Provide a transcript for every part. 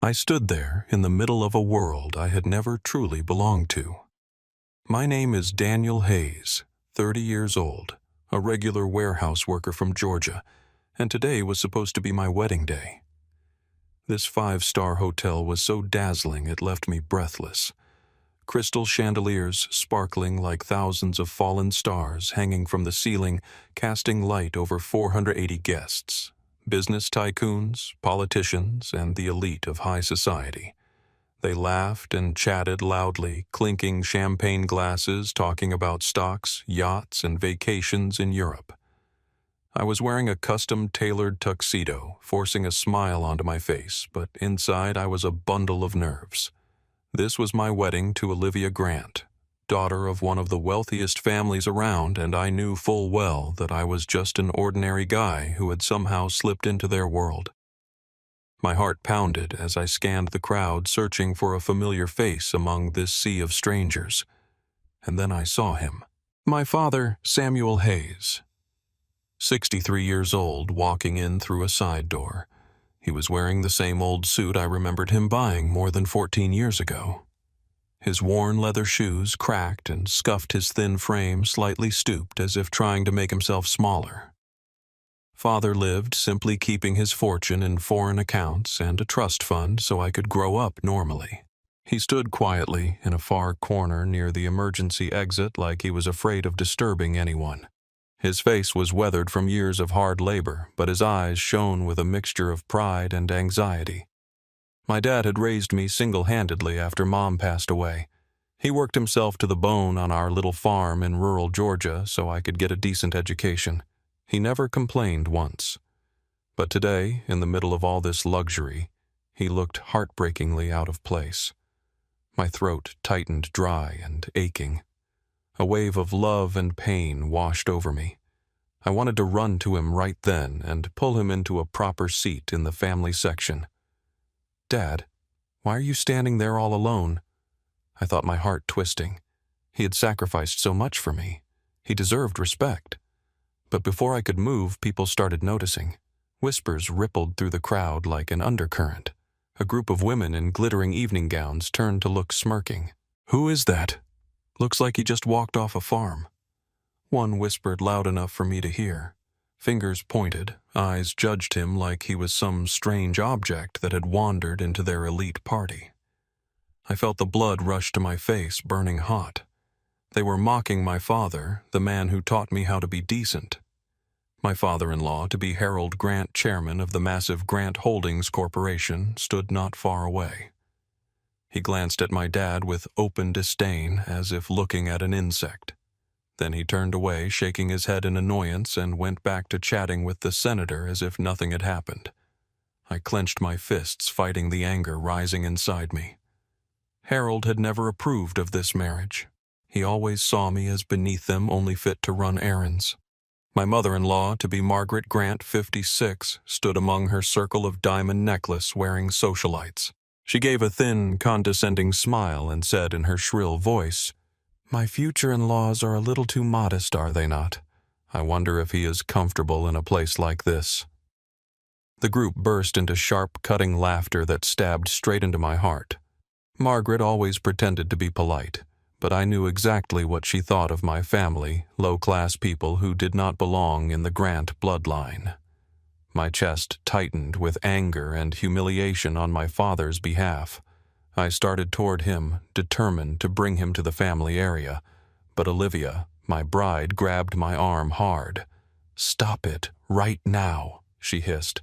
I stood there in the middle of a world I had never truly belonged to. My name is Daniel Hayes, 30 years old, a regular warehouse worker from Georgia, and today was supposed to be my wedding day. This five-star hotel was so dazzling it left me breathless. Crystal chandeliers sparkling like thousands of fallen stars hanging from the ceiling, casting light over 480 guests. Business tycoons, politicians, and the elite of high society. They laughed and chatted loudly, clinking champagne glasses, talking about stocks, yachts, and vacations in Europe. I was wearing a custom-tailored tuxedo, forcing a smile onto my face, but inside I was a bundle of nerves. This was my wedding to Olivia Grant, daughter of one of the wealthiest families around, and I knew full well that I was just an ordinary guy who had somehow slipped into their world. My heart pounded as I scanned the crowd, searching for a familiar face among this sea of strangers. And then I saw him. My father, Samuel Hayes, 63 years old, walking in through a side door. He was wearing the same old suit I remembered him buying more than 14 years ago. His worn leather shoes cracked and scuffed his thin frame, slightly stooped as if trying to make himself smaller. Father lived simply keeping his fortune in foreign accounts and a trust fund so I could grow up normally. He stood quietly in a far corner near the emergency exit like he was afraid of disturbing anyone. His face was weathered from years of hard labor, but his eyes shone with a mixture of pride and anxiety. My dad had raised me single-handedly after Mom passed away. He worked himself to the bone on our little farm in rural Georgia so I could get a decent education. He never complained once. But today, in the middle of all this luxury, he looked heartbreakingly out of place. My throat tightened dry and aching. A wave of love and pain washed over me. I wanted to run to him right then and pull him into a proper seat in the family section. "Dad, why are you standing there all alone?" I thought, my heart twisting. He had sacrificed so much for me. He deserved respect. But before I could move, people started noticing. Whispers rippled through the crowd like an undercurrent. A group of women in glittering evening gowns turned to look smirking. "Who is that? Looks like he just walked off a farm." One whispered loud enough for me to hear. Fingers pointed, eyes judged him like he was some strange object that had wandered into their elite party. I felt the blood rush to my face, burning hot. They were mocking my father, the man who taught me how to be decent. My father-in-law, to be Harold Grant, chairman of the massive Grant Holdings Corporation, stood not far away. He glanced at my dad with open disdain, as if looking at an insect. Then he turned away, shaking his head in annoyance, and went back to chatting with the senator as if nothing had happened. I clenched my fists, fighting the anger rising inside me. Harold had never approved of this marriage. He always saw me as beneath them, only fit to run errands. My mother-in-law, to be Margaret Grant, 56, stood among her circle of diamond necklace-wearing socialites. She gave a thin, condescending smile and said in her shrill voice, "My future in-laws are a little too modest, are they not? I wonder if he is comfortable in a place like this." The group burst into sharp, cutting laughter that stabbed straight into my heart. Margaret always pretended to be polite, but I knew exactly what she thought of my family, low-class people who did not belong in the Grant bloodline. My chest tightened with anger and humiliation on my father's behalf. I started toward him, determined to bring him to the family area, but Olivia, my bride, grabbed my arm hard. "Stop it, right now," she hissed.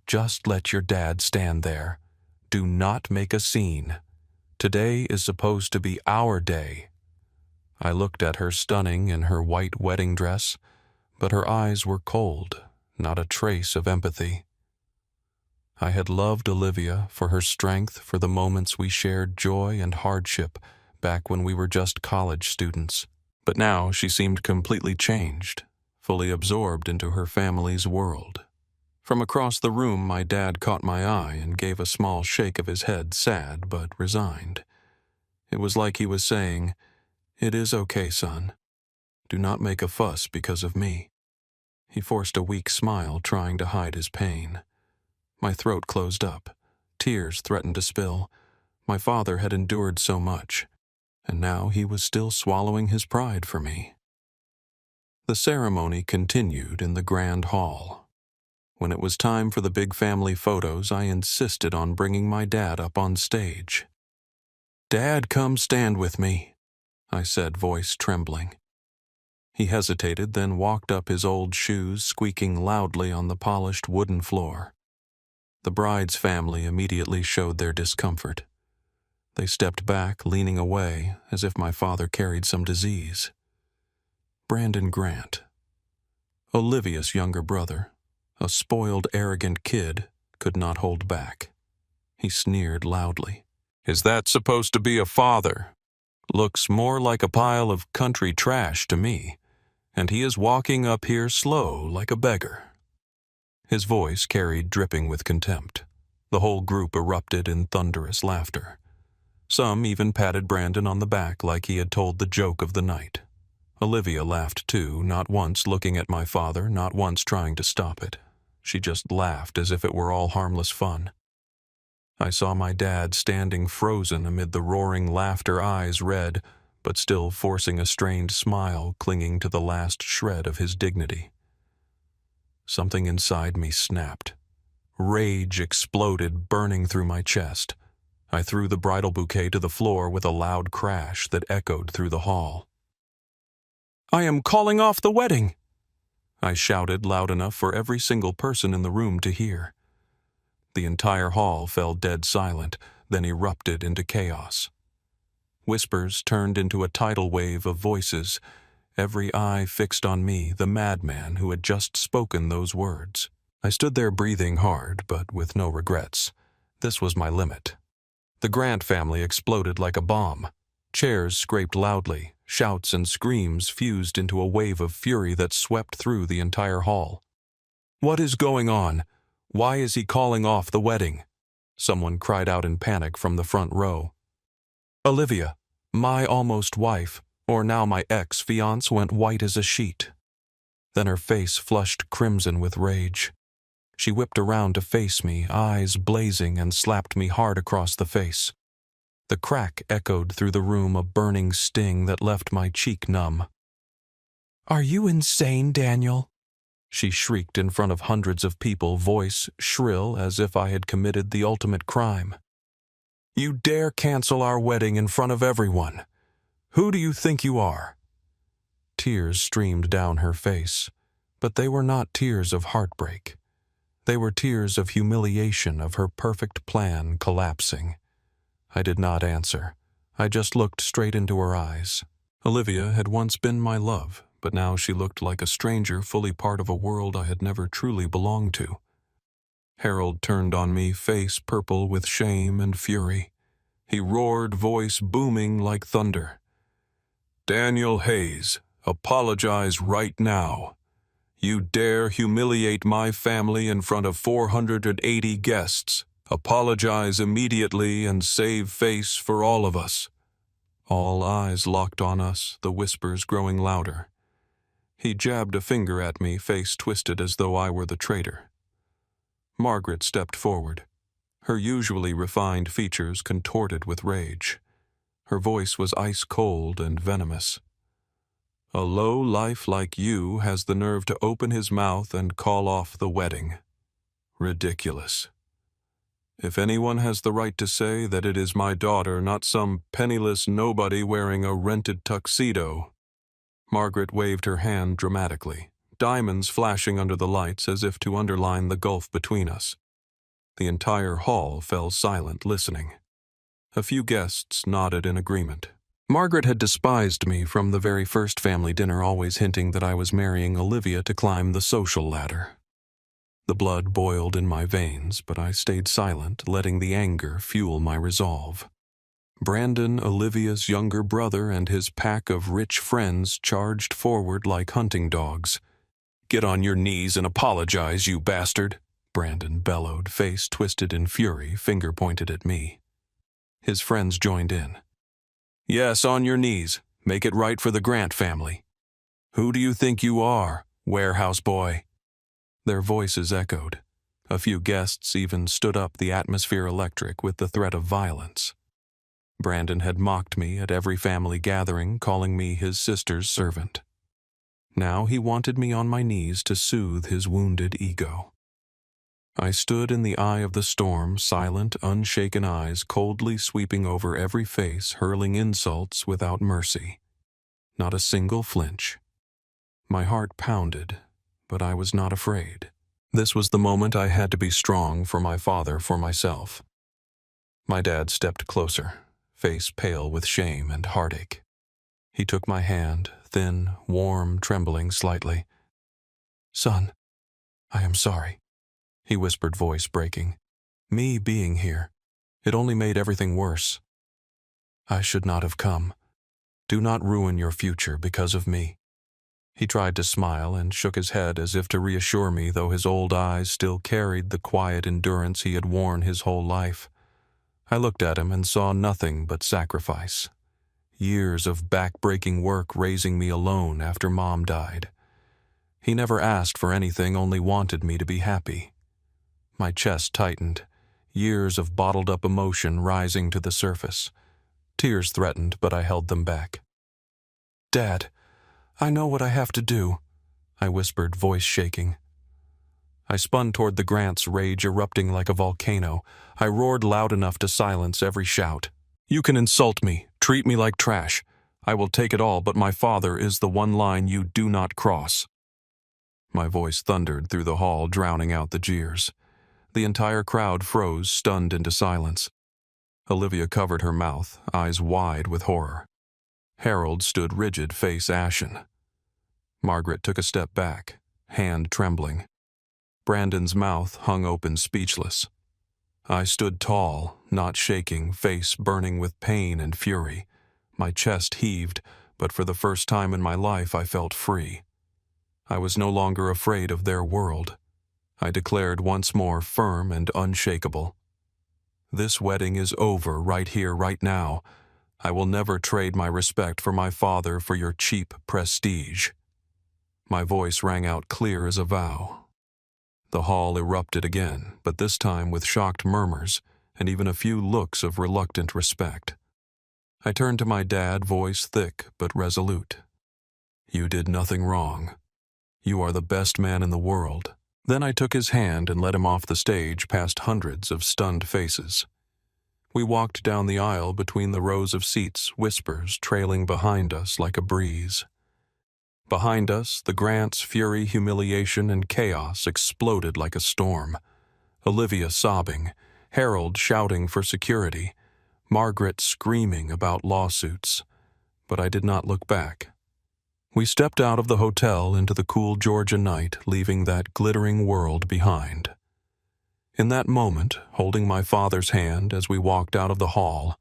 "Just let your dad stand there. Do not make a scene. Today is supposed to be our day." I looked at her stunning in her white wedding dress, but her eyes were cold, not a trace of empathy. I had loved Olivia for her strength, for the moments we shared joy and hardship back when we were just college students. But now she seemed completely changed, fully absorbed into her family's world. From across the room, my dad caught my eye and gave a small shake of his head, sad but resigned. It was like he was saying, "It is okay, son. Do not make a fuss because of me." He forced a weak smile, trying to hide his pain. My throat closed up. Tears threatened to spill. My father had endured so much, and now he was still swallowing his pride for me. The ceremony continued in the grand hall. When it was time for the big family photos, I insisted on bringing my dad up on stage. "Dad, come stand with me," I said, voice trembling. He hesitated, then walked up, his old shoes squeaking loudly on the polished wooden floor. The bride's family immediately showed their discomfort. They stepped back, leaning away, as if my father carried some disease. Brandon Grant, Olivia's younger brother, a spoiled, arrogant kid, could not hold back. He sneered loudly. "Is that supposed to be a father? Looks more like a pile of country trash to me, and he is walking up here slow like a beggar." His voice carried dripping with contempt. The whole group erupted in thunderous laughter. Some even patted Brandon on the back like he had told the joke of the night. Olivia laughed too, not once looking at my father, not once trying to stop it. She just laughed as if it were all harmless fun. I saw my dad standing frozen amid the roaring laughter, eyes red, but still forcing a strained smile clinging to the last shred of his dignity. Something inside me snapped. Rage exploded, burning through my chest. I threw the bridal bouquet to the floor with a loud crash that echoed through the hall. "I am calling off the wedding!" I shouted loud enough for every single person in the room to hear. The entire hall fell dead silent, then erupted into chaos. Whispers turned into a tidal wave of voices, every eye fixed on me, the madman who had just spoken those words. I stood there breathing hard, but with no regrets. This was my limit. The Grant family exploded like a bomb. Chairs scraped loudly, shouts and screams fused into a wave of fury that swept through the entire hall. "What is going on? Why is he calling off the wedding?" Someone cried out in panic from the front row. Olivia, my almost wife, or now my ex-fiancé, went white as a sheet. Then her face flushed crimson with rage. She whipped around to face me, eyes blazing, and slapped me hard across the face. The crack echoed through the room, a burning sting that left my cheek numb. "Are you insane, Daniel?" she shrieked in front of hundreds of people, voice shrill as if I had committed the ultimate crime. "You dare cancel our wedding in front of everyone? Who do you think you are?" Tears streamed down her face, but they were not tears of heartbreak. They were tears of humiliation, of her perfect plan collapsing. I did not answer. I just looked straight into her eyes. Olivia had once been my love, but now she looked like a stranger, fully part of a world I had never truly belonged to. Harold turned on me, face purple with shame and fury. He roared, voice booming like thunder. "Daniel Hayes, apologize right now. You dare humiliate my family in front of 480 guests. Apologize immediately and save face for all of us." All eyes locked on us, the whispers growing louder. He jabbed a finger at me, face twisted as though I were the traitor. Margaret stepped forward, her usually refined features contorted with rage. Her voice was ice-cold and venomous. "A low-life like you has the nerve to open his mouth and call off the wedding. Ridiculous. If anyone has the right to say that it is my daughter, not some penniless nobody wearing a rented tuxedo." Margaret waved her hand dramatically, diamonds flashing under the lights as if to underline the gulf between us. The entire hall fell silent, listening. A few guests nodded in agreement. Margaret had despised me from the very first family dinner, always hinting that I was marrying Olivia to climb the social ladder. The blood boiled in my veins, but I stayed silent, letting the anger fuel my resolve. Brandon, Olivia's younger brother, and his pack of rich friends charged forward like hunting dogs. "Get on your knees and apologize, you bastard," Brandon bellowed, face twisted in fury, finger pointed at me. His friends joined in. "Yes, on your knees. Make it right for the Grant family." "Who do you think you are, warehouse boy?" Their voices echoed. A few guests even stood up the atmosphere electric with the threat of violence. Brandon had mocked me at every family gathering, calling me his sister's servant. Now he wanted me on my knees to soothe his wounded ego. I stood in the eye of the storm, silent, unshaken eyes coldly sweeping over every face, hurling insults without mercy. Not a single flinch. My heart pounded, but I was not afraid. This was the moment I had to be strong for my father, for myself. My dad stepped closer, face pale with shame and heartache. He took my hand, thin, warm, trembling slightly. "Son, I am sorry," he whispered, voice breaking. "Me being here, it only made everything worse. I should not have come. Do not ruin your future because of me." He tried to smile and shook his head as if to reassure me, though his old eyes still carried the quiet endurance he had worn his whole life. I looked at him and saw nothing but sacrifice. Years of back-breaking work raising me alone after Mom died. He never asked for anything, only wanted me to be happy. My chest tightened, years of bottled-up emotion rising to the surface. Tears threatened, but I held them back. "Dad, I know what I have to do," I whispered, voice shaking. I spun toward the Grants, rage erupting like a volcano. I roared loud enough to silence every shout. "You can insult me, treat me like trash. I will take it all, but my father is the one line you do not cross." My voice thundered through the hall, drowning out the jeers. The entire crowd froze, stunned into silence. Olivia covered her mouth, eyes wide with horror. Harold stood rigid, face ashen. Margaret took a step back, hand trembling. Brandon's mouth hung open, speechless. I stood tall, not shaking, face burning with pain and fury. My chest heaved, but for the first time in my life I felt free. I was no longer afraid of their world. I declared once more, firm and unshakable. "This wedding is over, right here, right now. I will never trade my respect for my father for your cheap prestige." My voice rang out clear as a vow. The hall erupted again, but this time with shocked murmurs and even a few looks of reluctant respect. I turned to my dad, voice thick but resolute. "You did nothing wrong. You are the best man in the world." Then I took his hand and led him off the stage past hundreds of stunned faces. We walked down the aisle between the rows of seats, whispers trailing behind us like a breeze. Behind us, the Grants' fury, humiliation, and chaos exploded like a storm. Olivia sobbing, Harold shouting for security, Margaret screaming about lawsuits. But I did not look back. We stepped out of the hotel into the cool Georgia night, leaving that glittering world behind. In that moment, holding my father's hand as we walked out of the hall,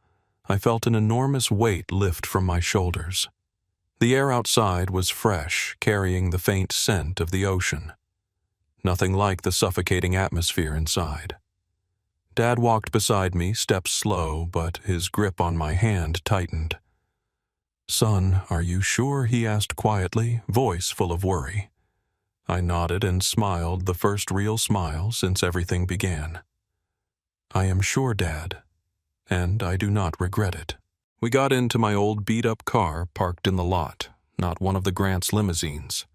I felt an enormous weight lift from my shoulders. The air outside was fresh, carrying the faint scent of the ocean. Nothing like the suffocating atmosphere inside. Dad walked beside me, steps slow, but his grip on my hand tightened. "Son, are you sure?" he asked quietly, voice full of worry. I nodded and smiled, the first real smile since everything began. "I am sure, Dad, and I do not regret it." We got into my old beat-up car parked in the lot, not one of the Grants' limousines.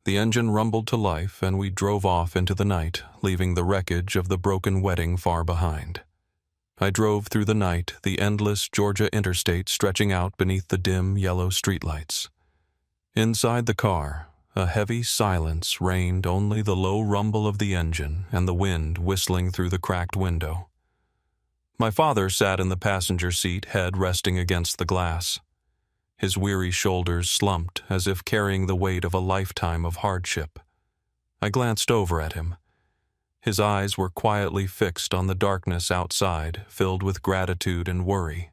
The engine rumbled to life, and we drove off into the night, leaving the wreckage of the broken wedding far behind. I drove through the night, the endless Georgia interstate stretching out beneath the dim yellow streetlights. Inside the car, a heavy silence reigned, only the low rumble of the engine and the wind whistling through the cracked window. My father sat in the passenger seat, head resting against the glass. His weary shoulders slumped as if carrying the weight of a lifetime of hardship. I glanced over at him. His eyes were quietly fixed on the darkness outside, filled with gratitude and worry.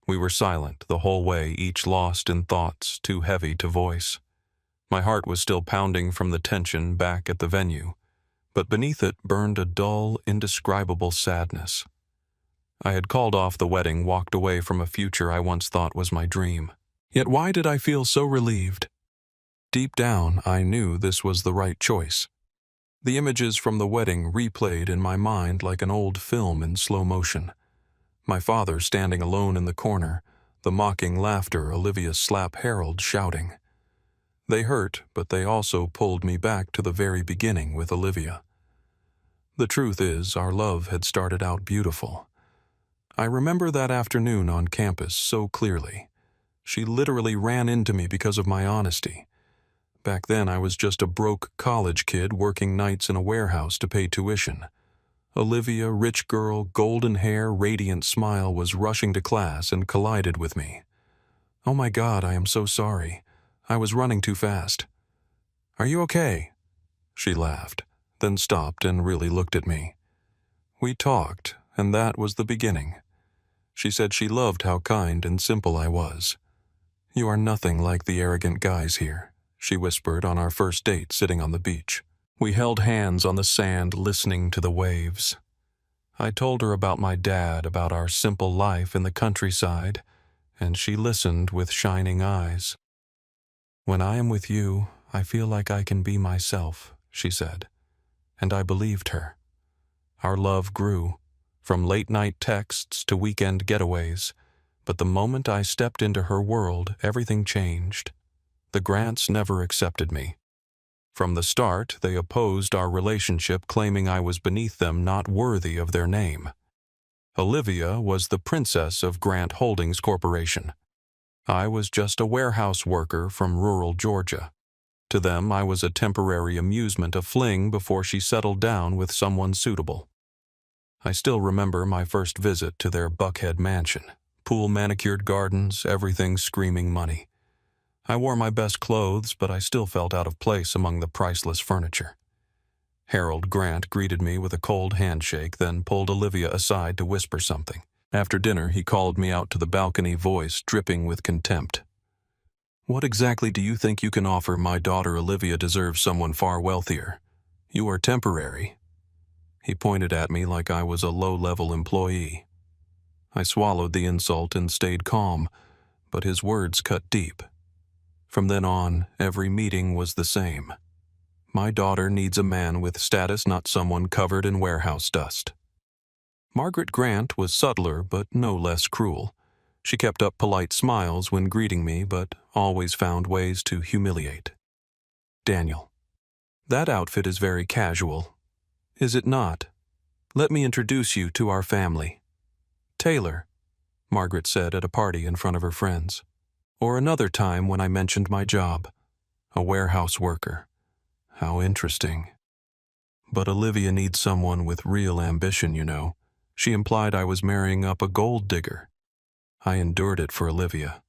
We were silent the whole way, each lost in thoughts too heavy to voice. My heart was still pounding from the tension back at the venue, but beneath it burned a dull, indescribable sadness. I had called off the wedding, walked away from a future I once thought was my dream. Yet why did I feel so relieved? Deep down, I knew this was the right choice. The images from the wedding replayed in my mind like an old film in slow motion. My father standing alone in the corner, the mocking laughter Olivia slap Harold shouting. They hurt, but they also pulled me back to the very beginning with Olivia. The truth is, our love had started out beautiful. I remember that afternoon on campus so clearly. She literally ran into me because of my honesty. Back then I was just a broke college kid working nights in a warehouse to pay tuition. Olivia, rich girl, golden hair, radiant smile, was rushing to class and collided with me. "Oh my God, I am so sorry. I was running too fast." "Are you okay?" She laughed, then stopped and really looked at me. We talked, and that was the beginning. She said she loved how kind and simple I was. "You are nothing like the arrogant guys here," she whispered on our first date sitting on the beach. We held hands on the sand listening to the waves. I told her about my dad, about our simple life in the countryside, and she listened with shining eyes. "When I am with you, I feel like I can be myself," she said, and I believed her. Our love grew, from late-night texts to weekend getaways, but the moment I stepped into her world, everything changed. The Grants never accepted me. From the start, they opposed our relationship, claiming I was beneath them, not worthy of their name. Olivia was the princess of Grant Holdings Corporation. I was just a warehouse worker from rural Georgia. To them, I was a temporary amusement, a fling before she settled down with someone suitable. I still remember my first visit to their Buckhead mansion. Pool, manicured gardens, everything screaming money. I wore my best clothes, but I still felt out of place among the priceless furniture. Harold Grant greeted me with a cold handshake, then pulled Olivia aside to whisper something. After dinner, he called me out to the balcony, voice dripping with contempt. "What exactly do you think you can offer? My daughter Olivia deserves someone far wealthier. You are temporary." He pointed at me like I was a low-level employee. I swallowed the insult and stayed calm, but his words cut deep. From then on, every meeting was the same. My daughter needs a man with status, not someone covered in warehouse dust. Margaret Grant was subtler, but no less cruel. She kept up polite smiles when greeting me, but always found ways to humiliate. "Daniel, that outfit is very casual. Is it not? Let me introduce you to our family. Taylor," Margaret said at a party in front of her friends. Or another time when I mentioned my job, a warehouse worker. How interesting. "But Olivia needs someone with real ambition, you know." She implied I was marrying up a gold digger. I endured it for Olivia,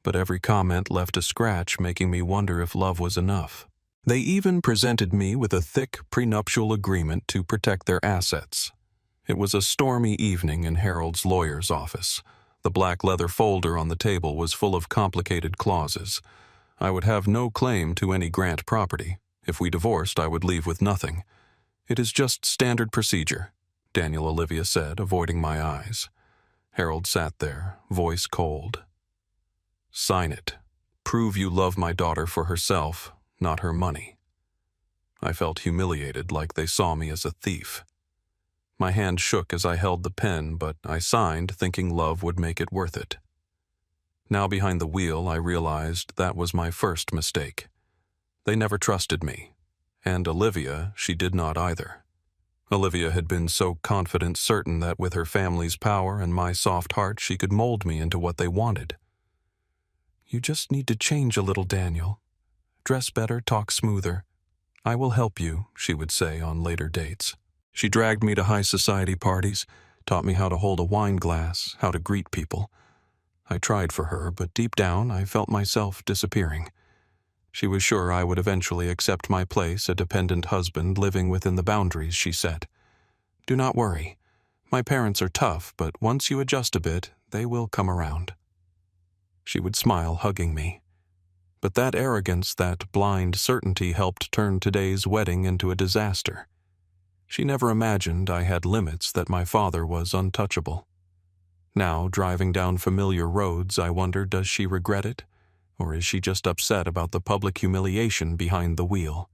but every comment left a scratch, making me wonder if love was enough. They even presented me with a thick prenuptial agreement to protect their assets. It was a stormy evening in Harold's lawyer's office. The black leather folder on the table was full of complicated clauses. I would have no claim to any Grant property. If we divorced, I would leave with nothing. "It is just standard procedure," Daniel Olivia said, avoiding my eyes. Harold sat there, voice cold. "Sign it. Prove you love my daughter for herself, not her money." I felt humiliated, like they saw me as a thief. My hand shook as I held the pen, but I signed, thinking love would make it worth it. Now behind the wheel, I realized that was my first mistake. They never trusted me, and Olivia, she did not either. Olivia had been so confident, certain that with her family's power and my soft heart, she could mold me into what they wanted. "You just need to change a little, Daniel. Dress better, talk smoother. I will help you," she would say on later dates. She dragged me to high society parties, taught me how to hold a wine glass, how to greet people. I tried for her, but deep down I felt myself disappearing. She was sure I would eventually accept my place, a dependent husband living within the boundaries she set. "Do not worry. My parents are tough, but once you adjust a bit, they will come around." She would smile, hugging me. But that arrogance, that blind certainty helped turn today's wedding into a disaster. She never imagined I had limits, that my father was untouchable. Now, driving down familiar roads, I wonder, does she regret it? Or is she just upset about the public humiliation behind the wheel?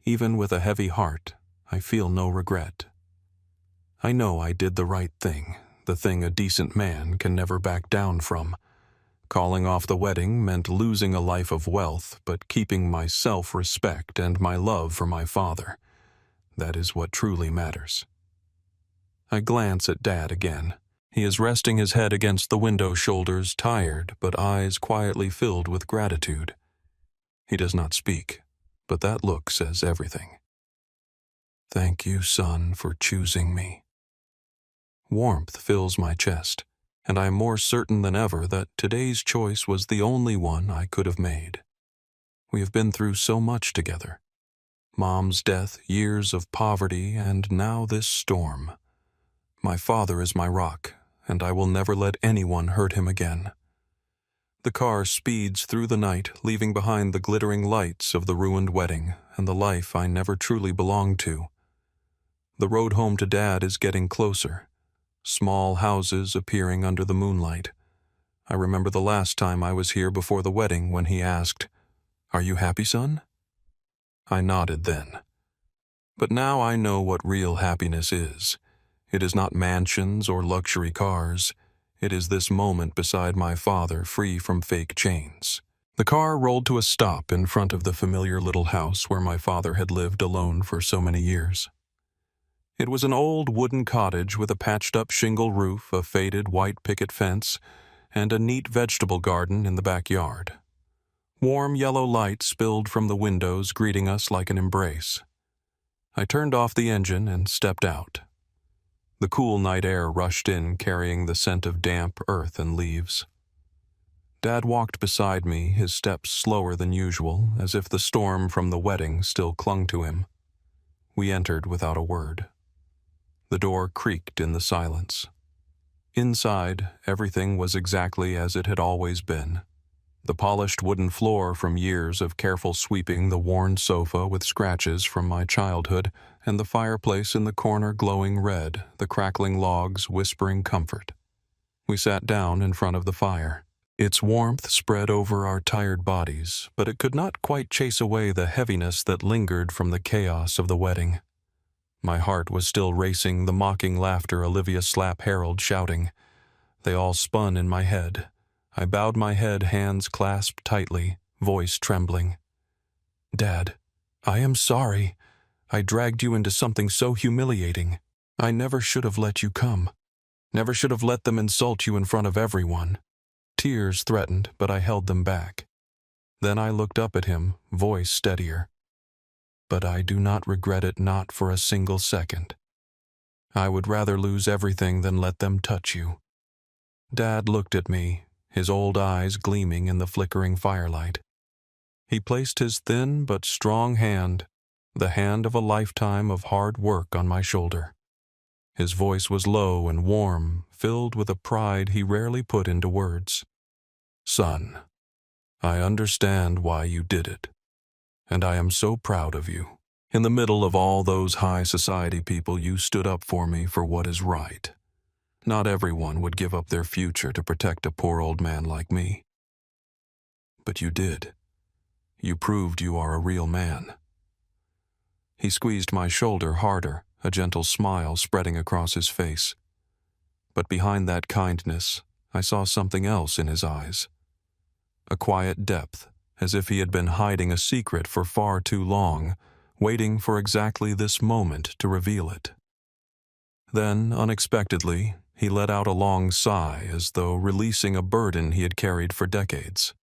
Even with a heavy heart, I feel no regret. I know I did the right thing, the thing a decent man can never back down from. Calling off the wedding meant losing a life of wealth, but keeping my self-respect and my love for my father. That is what truly matters. I glance at Dad again. He is resting his head against the window shoulders, tired, but eyes quietly filled with gratitude. He does not speak, but that look says everything. Thank you, son, for choosing me. Warmth fills my chest, and I am more certain than ever that today's choice was the only one I could have made. We have been through so much together. Mom's death, years of poverty, and now this storm. My father is my rock, and I will never let anyone hurt him again. The car speeds through the night, leaving behind the glittering lights of the ruined wedding and the life I never truly belonged to. The road home to Dad is getting closer. Small houses appearing under the moonlight. I remember the last time I was here before the wedding when he asked, "Are you happy, son?" I nodded then. But now I know what real happiness is. It is not mansions or luxury cars. It is this moment beside my father, free from fake chains. The car rolled to a stop in front of the familiar little house where my father had lived alone for so many years. It was an old wooden cottage with a patched-up shingle roof, a faded white picket fence, and a neat vegetable garden in the backyard. Warm yellow light spilled from the windows, greeting us like an embrace. I turned off the engine and stepped out. The cool night air rushed in, carrying the scent of damp earth and leaves. Dad walked beside me, his steps slower than usual, as if the storm from the wedding still clung to him. We entered without a word. The door creaked in the silence. Inside, everything was exactly as it had always been. The polished wooden floor from years of careful sweeping, the worn sofa with scratches from my childhood, and the fireplace in the corner glowing red, the crackling logs whispering comfort. We sat down in front of the fire. Its warmth spread over our tired bodies, but it could not quite chase away the heaviness that lingered from the chaos of the wedding. My heart was still racing, the mocking laughter Olivia slapped Harold shouting. They all spun in my head. I bowed my head, hands clasped tightly, voice trembling. Dad, I am sorry. I dragged you into something so humiliating. I never should have let you come. Never should have let them insult you in front of everyone. Tears threatened, but I held them back. Then I looked up at him, voice steadier. But I do not regret it, not for a single second. I would rather lose everything than let them touch you. Dad looked at me, his old eyes gleaming in the flickering firelight. He placed his thin but strong hand, the hand of a lifetime of hard work, on my shoulder. His voice was low and warm, filled with a pride he rarely put into words. Son, I understand why you did it, and I am so proud of you. In the middle of all those high society people, you stood up for me for what is right. Not everyone would give up their future to protect a poor old man like me. But you did. You proved you are a real man. He squeezed my shoulder harder, a gentle smile spreading across his face. But behind that kindness, I saw something else in his eyes. A quiet depth, as if he had been hiding a secret for far too long, waiting for exactly this moment to reveal it. Then, unexpectedly, he let out a long sigh, as though releasing a burden he had carried for decades.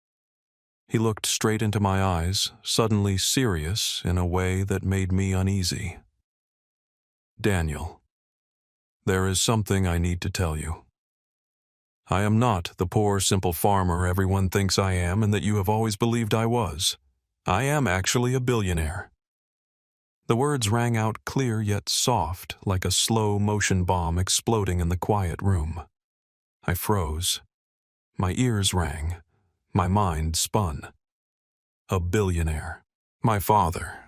He looked straight into my eyes, suddenly serious in a way that made me uneasy. Daniel, there is something I need to tell you. I am not the poor, simple farmer everyone thinks I am and that you have always believed I was. I am actually a billionaire. The words rang out clear yet soft, like a slow-motion bomb exploding in the quiet room. I froze. My ears rang. My mind spun. A billionaire. My father,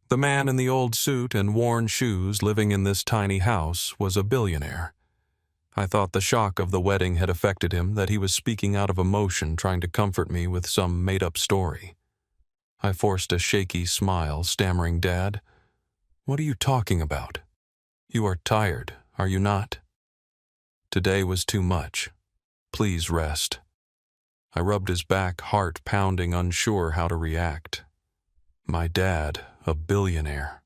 the man in the old suit and worn shoes living in this tiny house, was a billionaire. I thought the shock of the wedding had affected him, that he was speaking out of emotion, trying to comfort me with some made-up story. I forced a shaky smile, stammering, Dad, What are you talking about? You are tired, are you not? Today was too much. Please rest. I rubbed his back, heart pounding, unsure how to react. My dad, a billionaire.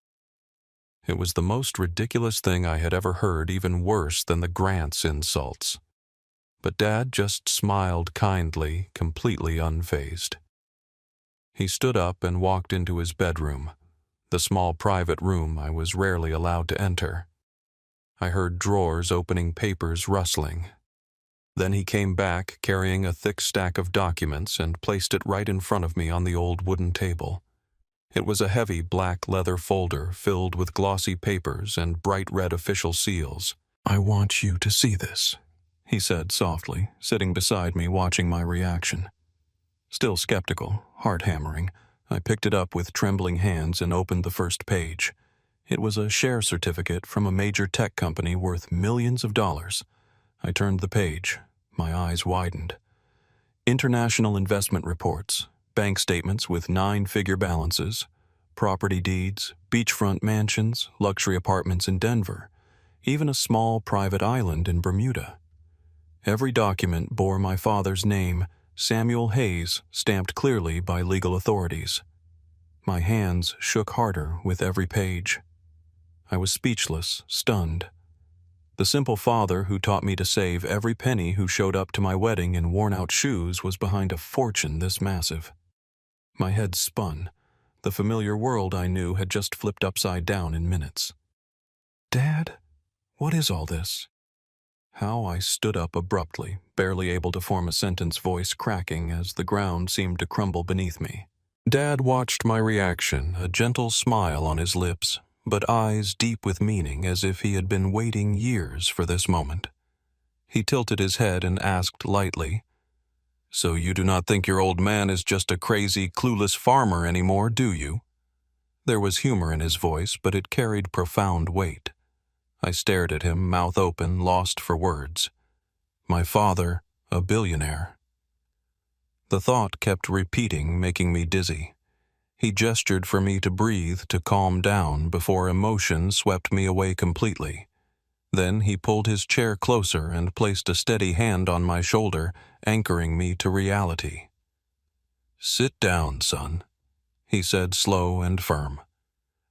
It was the most ridiculous thing I had ever heard, even worse than the Grants insults. But Dad just smiled kindly, completely unfazed. He stood up and walked into his bedroom, the small private room I was rarely allowed to enter. I heard drawers opening, papers rustling. Then he came back carrying a thick stack of documents and placed it right in front of me on the old wooden table. It was a heavy black leather folder filled with glossy papers and bright red official seals. "I want you to see this," he said softly, sitting beside me watching my reaction. Still skeptical, heart hammering, I picked it up with trembling hands and opened the first page. It was a share certificate from a major tech company worth millions of dollars. I turned the page. My eyes widened. International investment reports, bank statements with 9-figure balances, property deeds, beachfront mansions, luxury apartments in Denver, even a small private island in Bermuda. Every document bore my father's name, Samuel Hayes, stamped clearly by legal authorities. My hands shook harder with every page. I was speechless, stunned. The simple father who taught me to save every penny, who showed up to my wedding in worn-out shoes, was behind a fortune this massive. My head spun. The familiar world I knew had just flipped upside down in minutes. "Dad, what is all this?" How I stood up abruptly, barely able to form a sentence, voice cracking as the ground seemed to crumble beneath me. Dad watched my reaction, a gentle smile on his lips, but eyes deep with meaning, as if he had been waiting years for this moment. He tilted his head and asked lightly, "So you do not think your old man is just a crazy, clueless farmer anymore, do you?" There was humor in his voice, but it carried profound weight. I stared at him, mouth open, lost for words. My father, a billionaire. The thought kept repeating, making me dizzy. He gestured for me to breathe, to calm down, before emotion swept me away completely. Then he pulled his chair closer and placed a steady hand on my shoulder, anchoring me to reality. "Sit down, son," he said, slow and firm.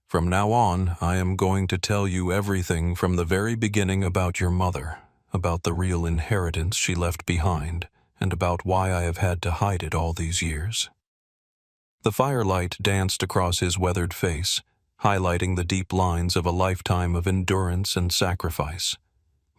"From now on, I am going to tell you everything from the very beginning about your mother, about the real inheritance she left behind, and about why I have had to hide it all these years." The firelight danced across his weathered face, highlighting the deep lines of a lifetime of endurance and sacrifice.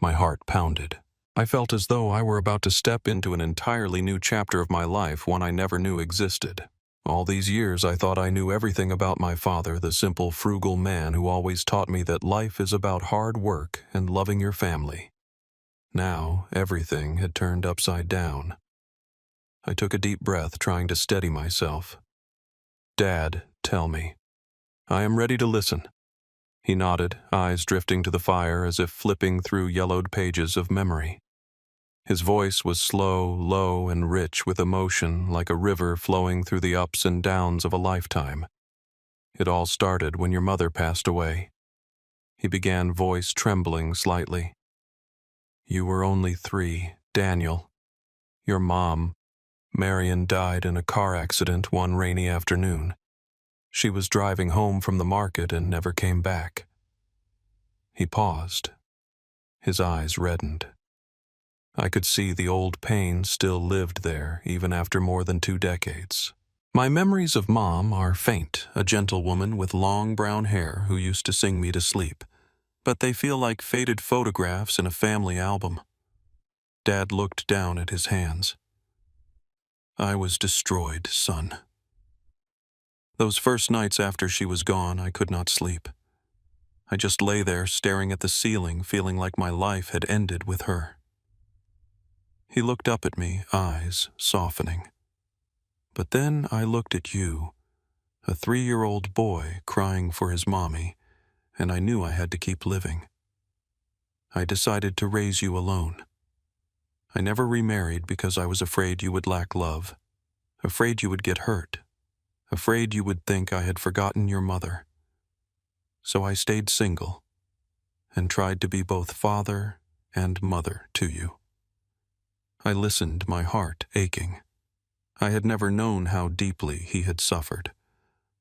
My heart pounded. I felt as though I were about to step into an entirely new chapter of my life, one I never knew existed. All these years I thought I knew everything about my father, the simple, frugal man who always taught me that life is about hard work and loving your family. Now, everything had turned upside down. I took a deep breath, trying to steady myself. "Dad, tell me." "I am ready to listen." He nodded, eyes drifting to the fire as if flipping through yellowed pages of memory. His voice was slow, low, and rich with emotion, like a river flowing through the ups and downs of a lifetime. "It all started when your mother passed away." He began, voice trembling slightly. "You were only 3, Daniel. Your mom, Marion, died in a car accident one rainy afternoon. She was driving home from the market and never came back." He paused. His eyes reddened. I could see the old pain still lived there, even after more than 2 decades. My memories of Mom are faint, a gentle woman with long brown hair who used to sing me to sleep, but they feel like faded photographs in a family album. Dad looked down at his hands. "I was destroyed, son. Those first nights after she was gone, I could not sleep. I just lay there staring at the ceiling, feeling like my life had ended with her." He looked up at me, eyes softening. "But then I looked at you, a 3-year-old boy crying for his mommy, and I knew I had to keep living. I decided to raise you alone. I never remarried because I was afraid you would lack love, afraid you would get hurt, afraid you would think I had forgotten your mother. So I stayed single and tried to be both father and mother to you. I listened, my heart aching. I had never known how deeply he had suffered.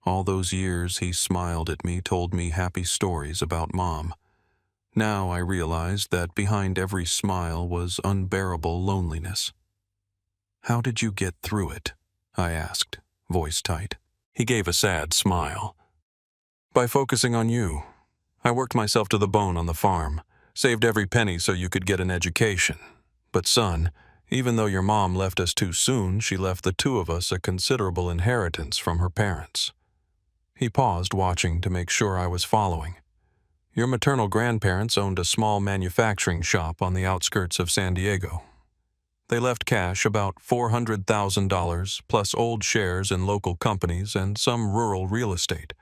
All those years he smiled at me, told me happy stories about Mom. Now I realized that behind every smile was unbearable loneliness. "How did you get through it?" I asked, voice tight. He gave a sad smile. "By focusing on you. I worked myself to the bone on the farm, saved every penny so you could get an education. But son, even though your mom left us too soon, she left the two of us a considerable inheritance from her parents." He paused, watching to make sure I was following. "Your maternal grandparents owned a small manufacturing shop on the outskirts of San Diego. They left cash, about $400,000, plus old shares in local companies and some rural real estate.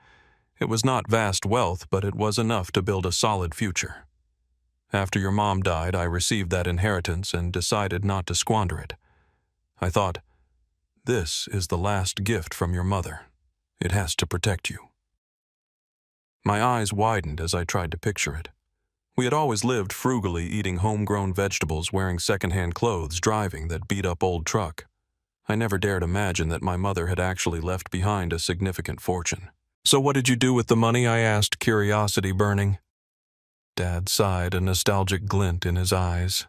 It was not vast wealth, but it was enough to build a solid future. After your mom died, I received that inheritance and decided not to squander it. I thought, this is the last gift from your mother. It has to protect you." My eyes widened as I tried to picture it. We had always lived frugally, eating homegrown vegetables, wearing secondhand clothes, driving that beat-up old truck. I never dared imagine that my mother had actually left behind a significant fortune. "So what did you do with the money?" I asked, curiosity burning. Dad sighed, a nostalgic glint in his eyes.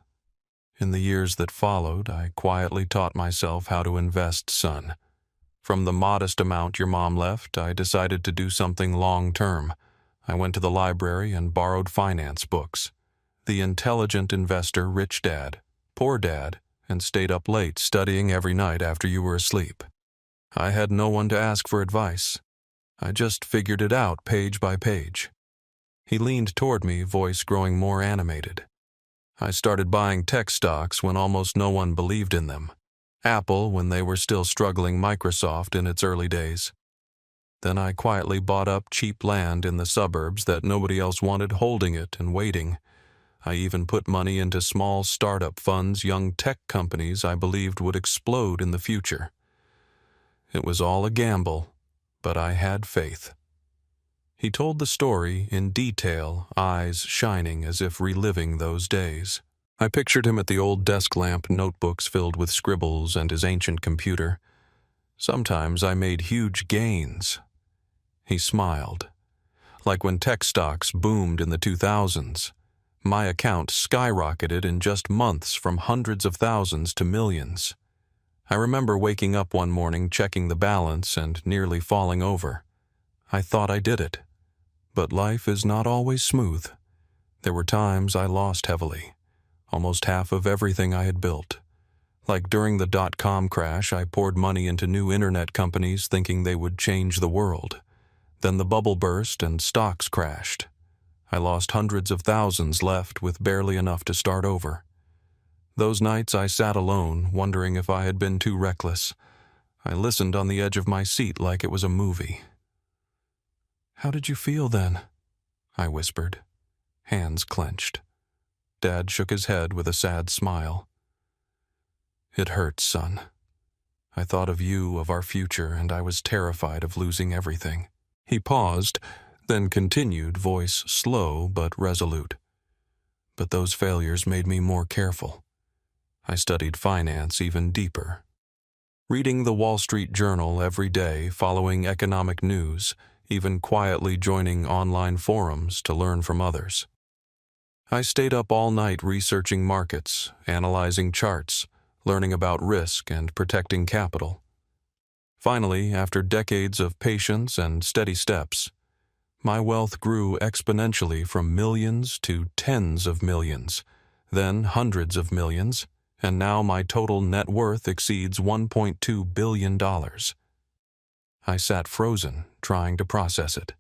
"In the years that followed, I quietly taught myself how to invest, son. From the modest amount your mom left, I decided to do something long-term. I went to the library and borrowed finance books. The Intelligent Investor, Rich Dad, Poor Dad, and stayed up late studying every night after you were asleep. I had no one to ask for advice. I just figured it out page by page." He leaned toward me, voice growing more animated. "I started buying tech stocks when almost no one believed in them. Apple when they were still struggling, Microsoft in its early days. Then I quietly bought up cheap land in the suburbs that nobody else wanted, holding it and waiting. I even put money into small startup funds, young tech companies I believed would explode in the future. It was all a gamble, but I had faith." He told the story in detail, eyes shining as if reliving those days. I pictured him at the old desk lamp, notebooks filled with scribbles, and his ancient computer. Sometimes I made huge gains. He smiled. Like when tech stocks boomed in the 2000s. My account skyrocketed in just months from hundreds of thousands to millions. I remember waking up one morning, checking the balance, and nearly falling over. I thought I did it. But life is not always smooth. There were times I lost heavily, almost half of everything I had built. Like during the dot-com crash, I poured money into new internet companies thinking they would change the world. Then the bubble burst and stocks crashed. I lost hundreds of thousands, left with barely enough to start over. Those nights I sat alone, wondering if I had been too reckless. I listened on the edge of my seat like it was a movie. "How did you feel then?" I whispered, hands clenched. Dad shook his head with a sad smile. "It hurts, son. I thought of you, of our future, and I was terrified of losing everything." He paused, then continued, voice slow but resolute. "But those failures made me more careful. I studied finance even deeper. Reading the Wall Street Journal every day, following economic news, even quietly joining online forums to learn from others. I stayed up all night researching markets, analyzing charts, learning about risk and protecting capital. Finally, after decades of patience and steady steps, my wealth grew exponentially from millions to tens of millions, then hundreds of millions, and now my total net worth exceeds $1.2 billion. I sat frozen, trying to process it.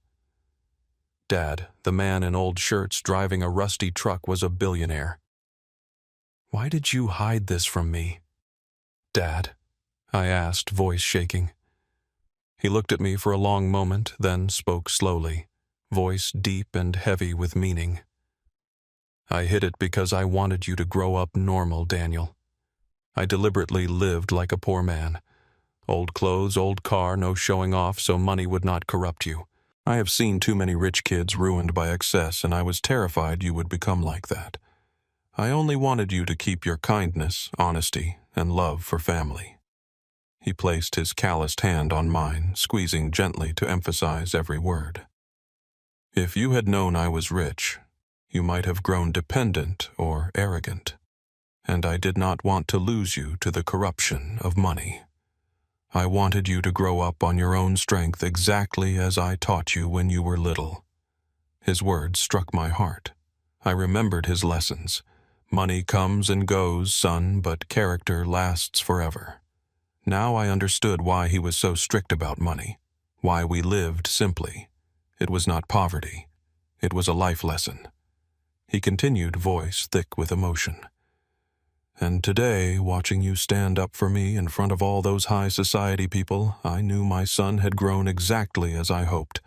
Dad, the man in old shirts driving a rusty truck, was a billionaire. "Why did you hide this from me?" "Dad?" I asked, voice shaking. He looked at me for a long moment, then spoke slowly, voice deep and heavy with meaning. "I hid it because I wanted you to grow up normal, Daniel. I deliberately lived like a poor man. Old clothes, old car, no showing off so money would not corrupt you. I have seen too many rich kids ruined by excess, and I was terrified you would become like that. I only wanted you to keep your kindness, honesty, and love for family." He placed his calloused hand on mine, squeezing gently to emphasize every word. "If you had known I was rich, you might have grown dependent or arrogant, and I did not want to lose you to the corruption of money. I wanted you to grow up on your own strength exactly as I taught you when you were little." His words struck my heart. I remembered his lessons. "Money comes and goes, son, but character lasts forever." Now I understood why he was so strict about money, why we lived simply. It was not poverty. It was a life lesson. He continued, voice thick with emotion. "And today, watching you stand up for me in front of all those high society people, I knew my son had grown exactly as I hoped.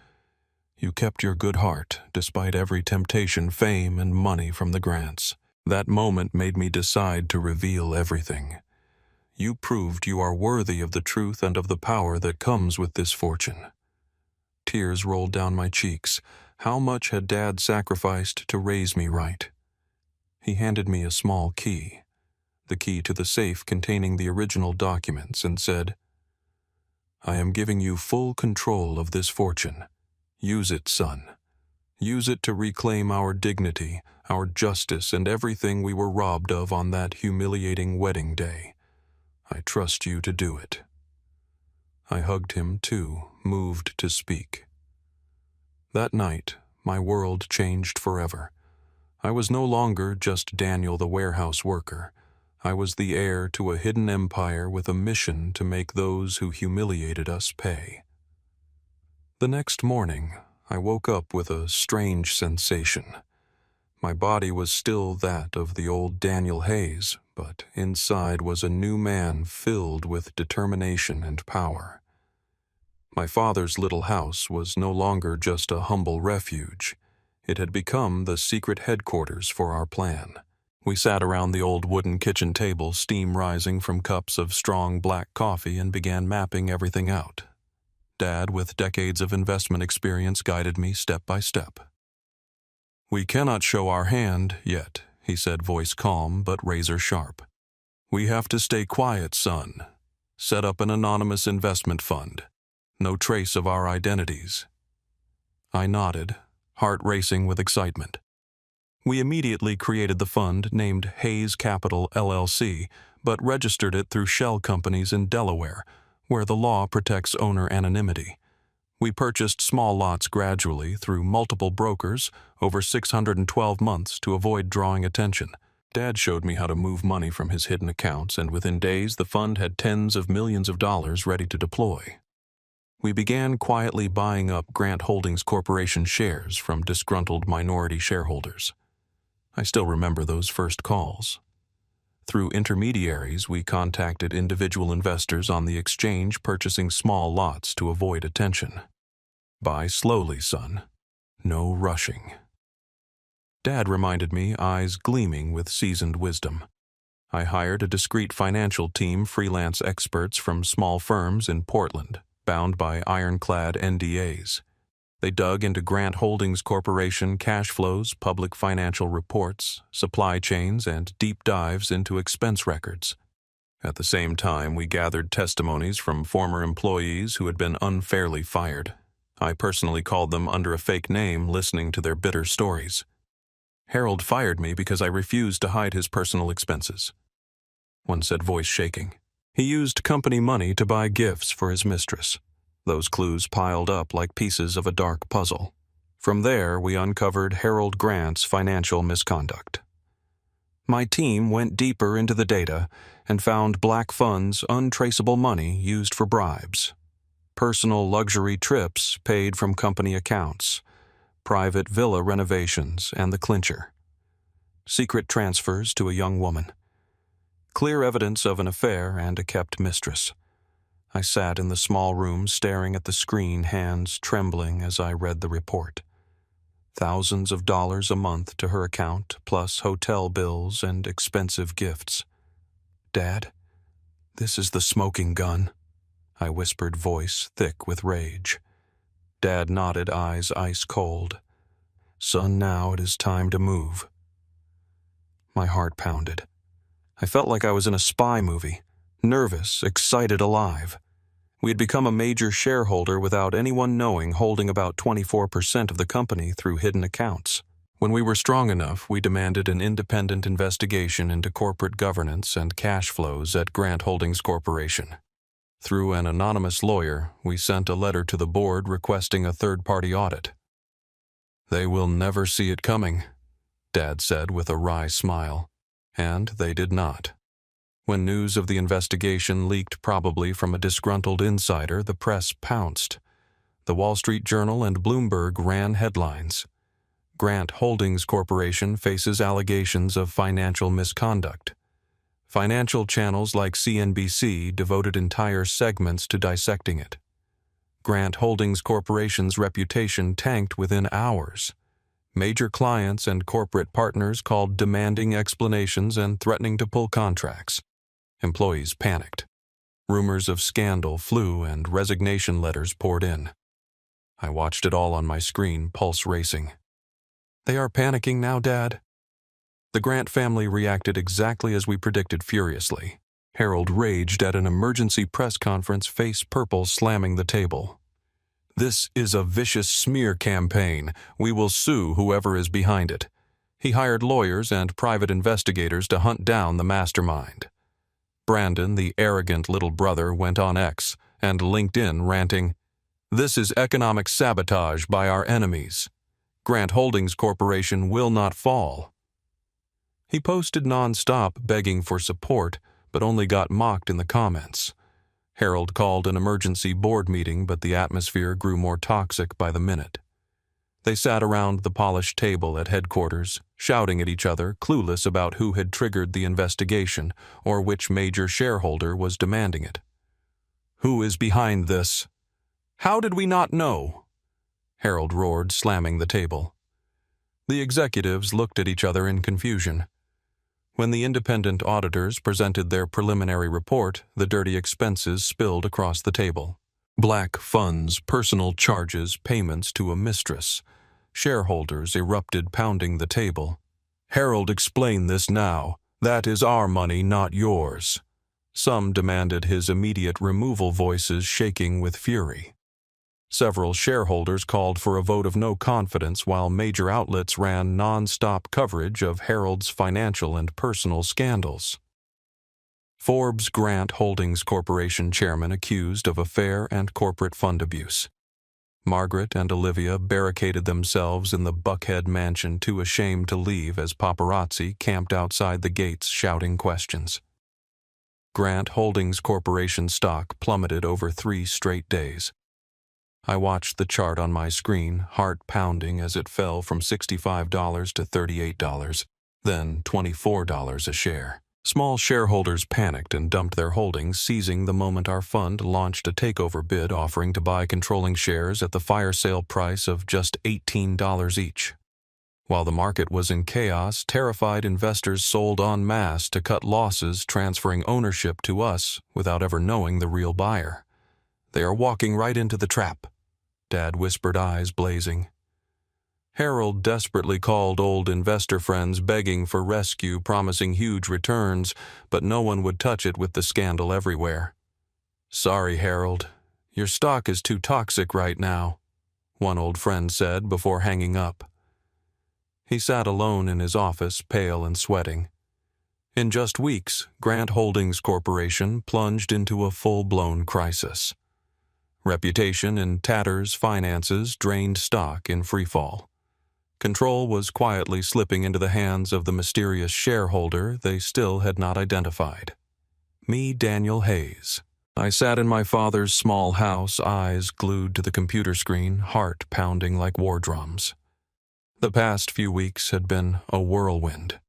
You kept your good heart, despite every temptation, fame, and money from the grants. That moment made me decide to reveal everything. You proved you are worthy of the truth and of the power that comes with this fortune." Tears rolled down my cheeks. How much had Dad sacrificed to raise me right? He handed me a small key, the key to the safe containing the original documents, and said, "I am giving you full control of this fortune. Use it, son. Use it to reclaim our dignity, our justice, and everything we were robbed of on that humiliating wedding day. I trust you to do it." I hugged him, too, moved to speak. That night, my world changed forever. I was no longer just Daniel the warehouse worker. I was the heir to a hidden empire with a mission to make those who humiliated us pay. The next morning, I woke up with a strange sensation. My body was still that of the old Daniel Hayes, but inside was a new man filled with determination and power. My father's little house was no longer just a humble refuge. It had become the secret headquarters for our plan. We sat around the old wooden kitchen table, steam rising from cups of strong black coffee, and began mapping everything out. Dad, with decades of investment experience, guided me step by step. "We cannot show our hand yet," he said, voice calm but razor sharp. "We have to stay quiet, son. Set up an anonymous investment fund. No trace of our identities." I nodded, heart racing with excitement. We immediately created the fund, named Hayes Capital LLC, but registered it through shell companies in Delaware, where the law protects owner anonymity. We purchased small lots gradually through multiple brokers over 612 months to avoid drawing attention. Dad showed me how to move money from his hidden accounts, and within days the fund had tens of millions of dollars ready to deploy. We began quietly buying up Grant Holdings Corporation shares from disgruntled minority shareholders. I still remember those first calls. Through intermediaries, we contacted individual investors on the exchange, purchasing small lots to avoid attention. "Buy slowly, son. No rushing." Dad reminded me, eyes gleaming with seasoned wisdom. I hired a discreet financial team, freelance experts from small firms in Portland, bound by ironclad NDAs. They dug into Grant Holdings Corporation cash flows, public financial reports, supply chains, and deep dives into expense records. At the same time, we gathered testimonies from former employees who had been unfairly fired. I personally called them under a fake name, listening to their bitter stories. "Harold fired me because I refused to hide his personal expenses," one said, voice shaking. "He used company money to buy gifts for his mistress." Those clues piled up like pieces of a dark puzzle. From there, we uncovered Harold Grant's financial misconduct. My team went deeper into the data and found black funds, untraceable money used for bribes, personal luxury trips paid from company accounts, private villa renovations, and the clincher, secret transfers to a young woman. Clear evidence of an affair and a kept mistress. I sat in the small room staring at the screen, hands trembling as I read the report. Thousands of dollars a month to her account, plus hotel bills and expensive gifts. "Dad, this is the smoking gun," I whispered, voice thick with rage. Dad nodded, eyes ice cold. "Son, now it is time to move." My heart pounded. I felt like I was in a spy movie, nervous, excited, alive. We had become a major shareholder without anyone knowing, holding about 24% of the company through hidden accounts. When we were strong enough, we demanded an independent investigation into corporate governance and cash flows at Grant Holdings Corporation. Through an anonymous lawyer, we sent a letter to the board requesting a third-party audit. "They will never see it coming," Dad said with a wry smile. And they did not. When news of the investigation leaked, probably from a disgruntled insider, the press pounced. The Wall Street Journal and Bloomberg ran headlines. "Grant Holdings Corporation faces allegations of financial misconduct." Financial channels like CNBC devoted entire segments to dissecting it. Grant Holdings Corporation's reputation tanked within hours. Major clients and corporate partners called, demanding explanations and threatening to pull contracts. Employees panicked. Rumors of scandal flew and resignation letters poured in. I watched it all on my screen, pulse racing. "They are panicking now, Dad?" The Grant family reacted exactly as we predicted, furiously. Harold raged at an emergency press conference, face purple, slamming the table. "This is a vicious smear campaign. We will sue whoever is behind it." He hired lawyers and private investigators to hunt down the mastermind. Brandon, the arrogant little brother, went on X and LinkedIn ranting, "This is economic sabotage by our enemies. Grant Holdings Corporation will not fall." He posted nonstop begging for support, but only got mocked in the comments. Harold called an emergency board meeting, but the atmosphere grew more toxic by the minute. They sat around the polished table at headquarters, shouting at each other, clueless about who had triggered the investigation or which major shareholder was demanding it. "Who is behind this?" "How did we not know?" Harold roared, slamming the table. The executives looked at each other in confusion. When the independent auditors presented their preliminary report, the dirty expenses spilled across the table. Black funds, personal charges, payments to a mistress. Shareholders erupted, pounding the table. "Harold, explain this now. That is our money, not yours." Some demanded his immediate removal, voices shaking with fury. Several shareholders called for a vote of no confidence, while major outlets ran non-stop coverage of Harold's financial and personal scandals. Forbes Grant Holdings Corporation chairman accused of affair and corporate fund abuse. Margaret and Olivia barricaded themselves in the Buckhead mansion, too ashamed to leave, as paparazzi camped outside the gates shouting questions. Grant Holdings Corporation stock plummeted over 3 straight days. I watched the chart on my screen, heart pounding, as it fell from $65 to $38, then $24 a share. Small shareholders panicked and dumped their holdings, seizing the moment our fund launched a takeover bid offering to buy controlling shares at the fire sale price of just $18 each. While the market was in chaos, terrified investors sold en masse to cut losses, transferring ownership to us without ever knowing the real buyer. "They are walking right into the trap," Dad whispered, eyes blazing. Harold desperately called old investor friends, begging for rescue, promising huge returns, but no one would touch it with the scandal everywhere. "Sorry, Harold. Your stock is too toxic right now," one old friend said before hanging up. He sat alone in his office, pale and sweating. In just weeks, Grant Holdings Corporation plunged into a full-blown crisis. Reputation in tatters, finances drained, stock in freefall. Control was quietly slipping into the hands of the mysterious shareholder they still had not identified. Me, Daniel Hayes. I sat in my father's small house, eyes glued to the computer screen, heart pounding like war drums. The past few weeks had been a whirlwind.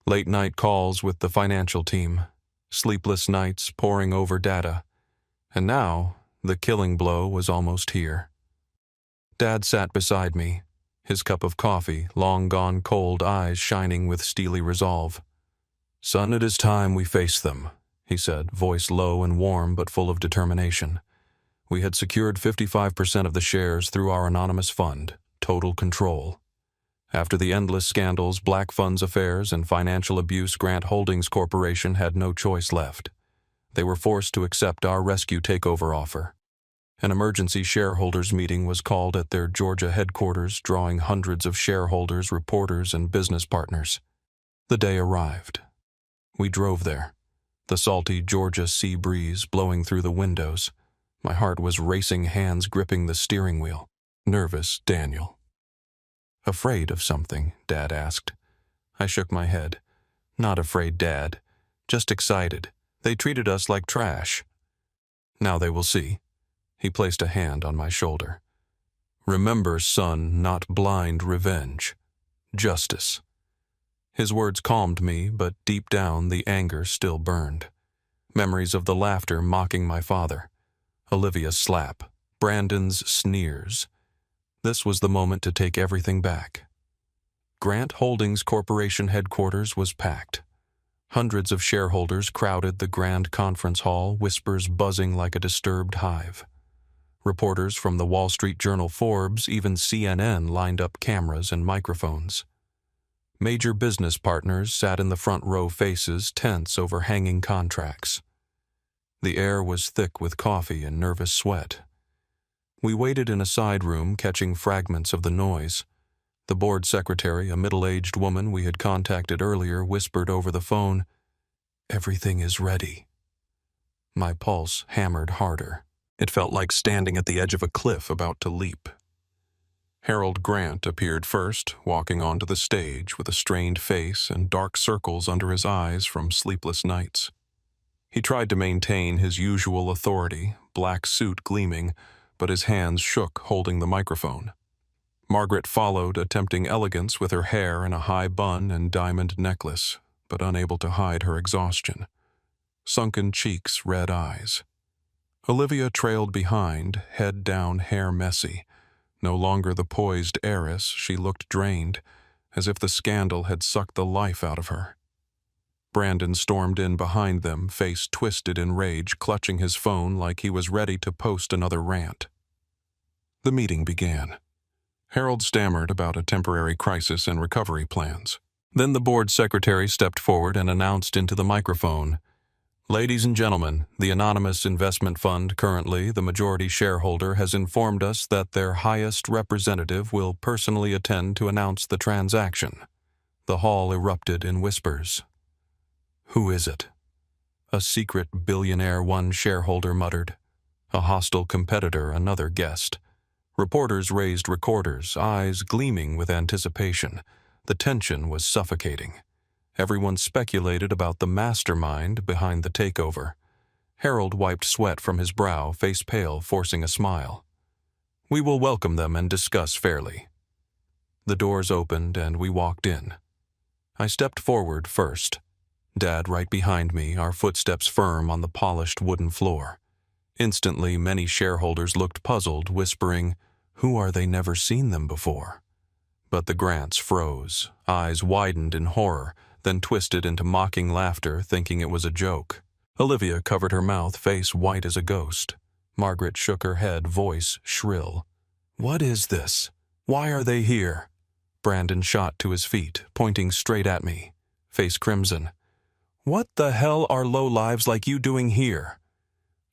Late-night calls with the financial team, sleepless nights poring over data, and now the killing blow was almost here. Dad sat beside me, his cup of coffee, long gone cold, eyes shining with steely resolve. "Son, it is time we face them," he said, voice low and warm but full of determination. We had secured 55% of the shares through our anonymous fund, total control. After the endless scandals, Black Funds Affairs, and financial abuse, Grant Holdings Corporation had no choice left. They were forced to accept our rescue takeover offer. An emergency shareholders meeting was called at their Georgia headquarters, drawing hundreds of shareholders, reporters, and business partners. The day arrived. We drove there, the salty Georgia sea breeze blowing through the windows. My heart was racing, hands gripping the steering wheel. Nervous, Daniel. "Afraid of something?" Dad asked. I shook my head. "Not afraid, Dad. Just excited. They treated us like trash." "Now they will see." He placed a hand on my shoulder. "Remember, son, not blind revenge. Justice." His words calmed me, but deep down the anger still burned. Memories of the laughter mocking my father, Olivia's slap, Brandon's sneers. This was the moment to take everything back. Grant Holdings Corporation headquarters was packed. Hundreds of shareholders crowded the grand conference hall, whispers buzzing like a disturbed hive. Reporters from the Wall Street Journal, Forbes, even CNN lined up cameras and microphones. Major business partners sat in the front row, faces tense over hanging contracts. The air was thick with coffee and nervous sweat. We waited in a side room, catching fragments of the noise. The board secretary, a middle-aged woman we had contacted earlier, whispered over the phone, "Everything is ready." My pulse hammered harder. It felt like standing at the edge of a cliff about to leap. Harold Grant appeared first, walking onto the stage with a strained face and dark circles under his eyes from sleepless nights. He tried to maintain his usual authority, black suit gleaming, but his hands shook holding the microphone. Margaret followed, attempting elegance with her hair in a high bun and diamond necklace, but unable to hide her exhaustion. Sunken cheeks, red eyes. Olivia trailed behind, head down, hair messy. No longer the poised heiress, she looked drained, as if the scandal had sucked the life out of her. Brandon stormed in behind them, face twisted in rage, clutching his phone like he was ready to post another rant. The meeting began. Harold stammered about a temporary crisis and recovery plans. Then the board secretary stepped forward and announced into the microphone, "Ladies and gentlemen, the anonymous investment fund, currently the majority shareholder, has informed us that their highest representative will personally attend to announce the transaction." The hall erupted in whispers. "Who is it?" "A secret billionaire," one shareholder muttered. "A hostile competitor," another guessed. Reporters raised recorders, eyes gleaming with anticipation. The tension was suffocating. Everyone speculated about the mastermind behind the takeover. Harold wiped sweat from his brow, face pale, forcing a smile. "We will welcome them and discuss fairly." The doors opened and we walked in. I stepped forward first. Dad right behind me, our footsteps firm on the polished wooden floor. Instantly, many shareholders looked puzzled, whispering, "Who are they? Never seen them before." But the Grants froze, eyes widened in horror, then twisted into mocking laughter, thinking it was a joke. Olivia covered her mouth, face white as a ghost. Margaret shook her head, voice shrill. "What is this? Why are they here?" Brandon shot to his feet, pointing straight at me, face crimson. "What the hell are lowlives like you doing here?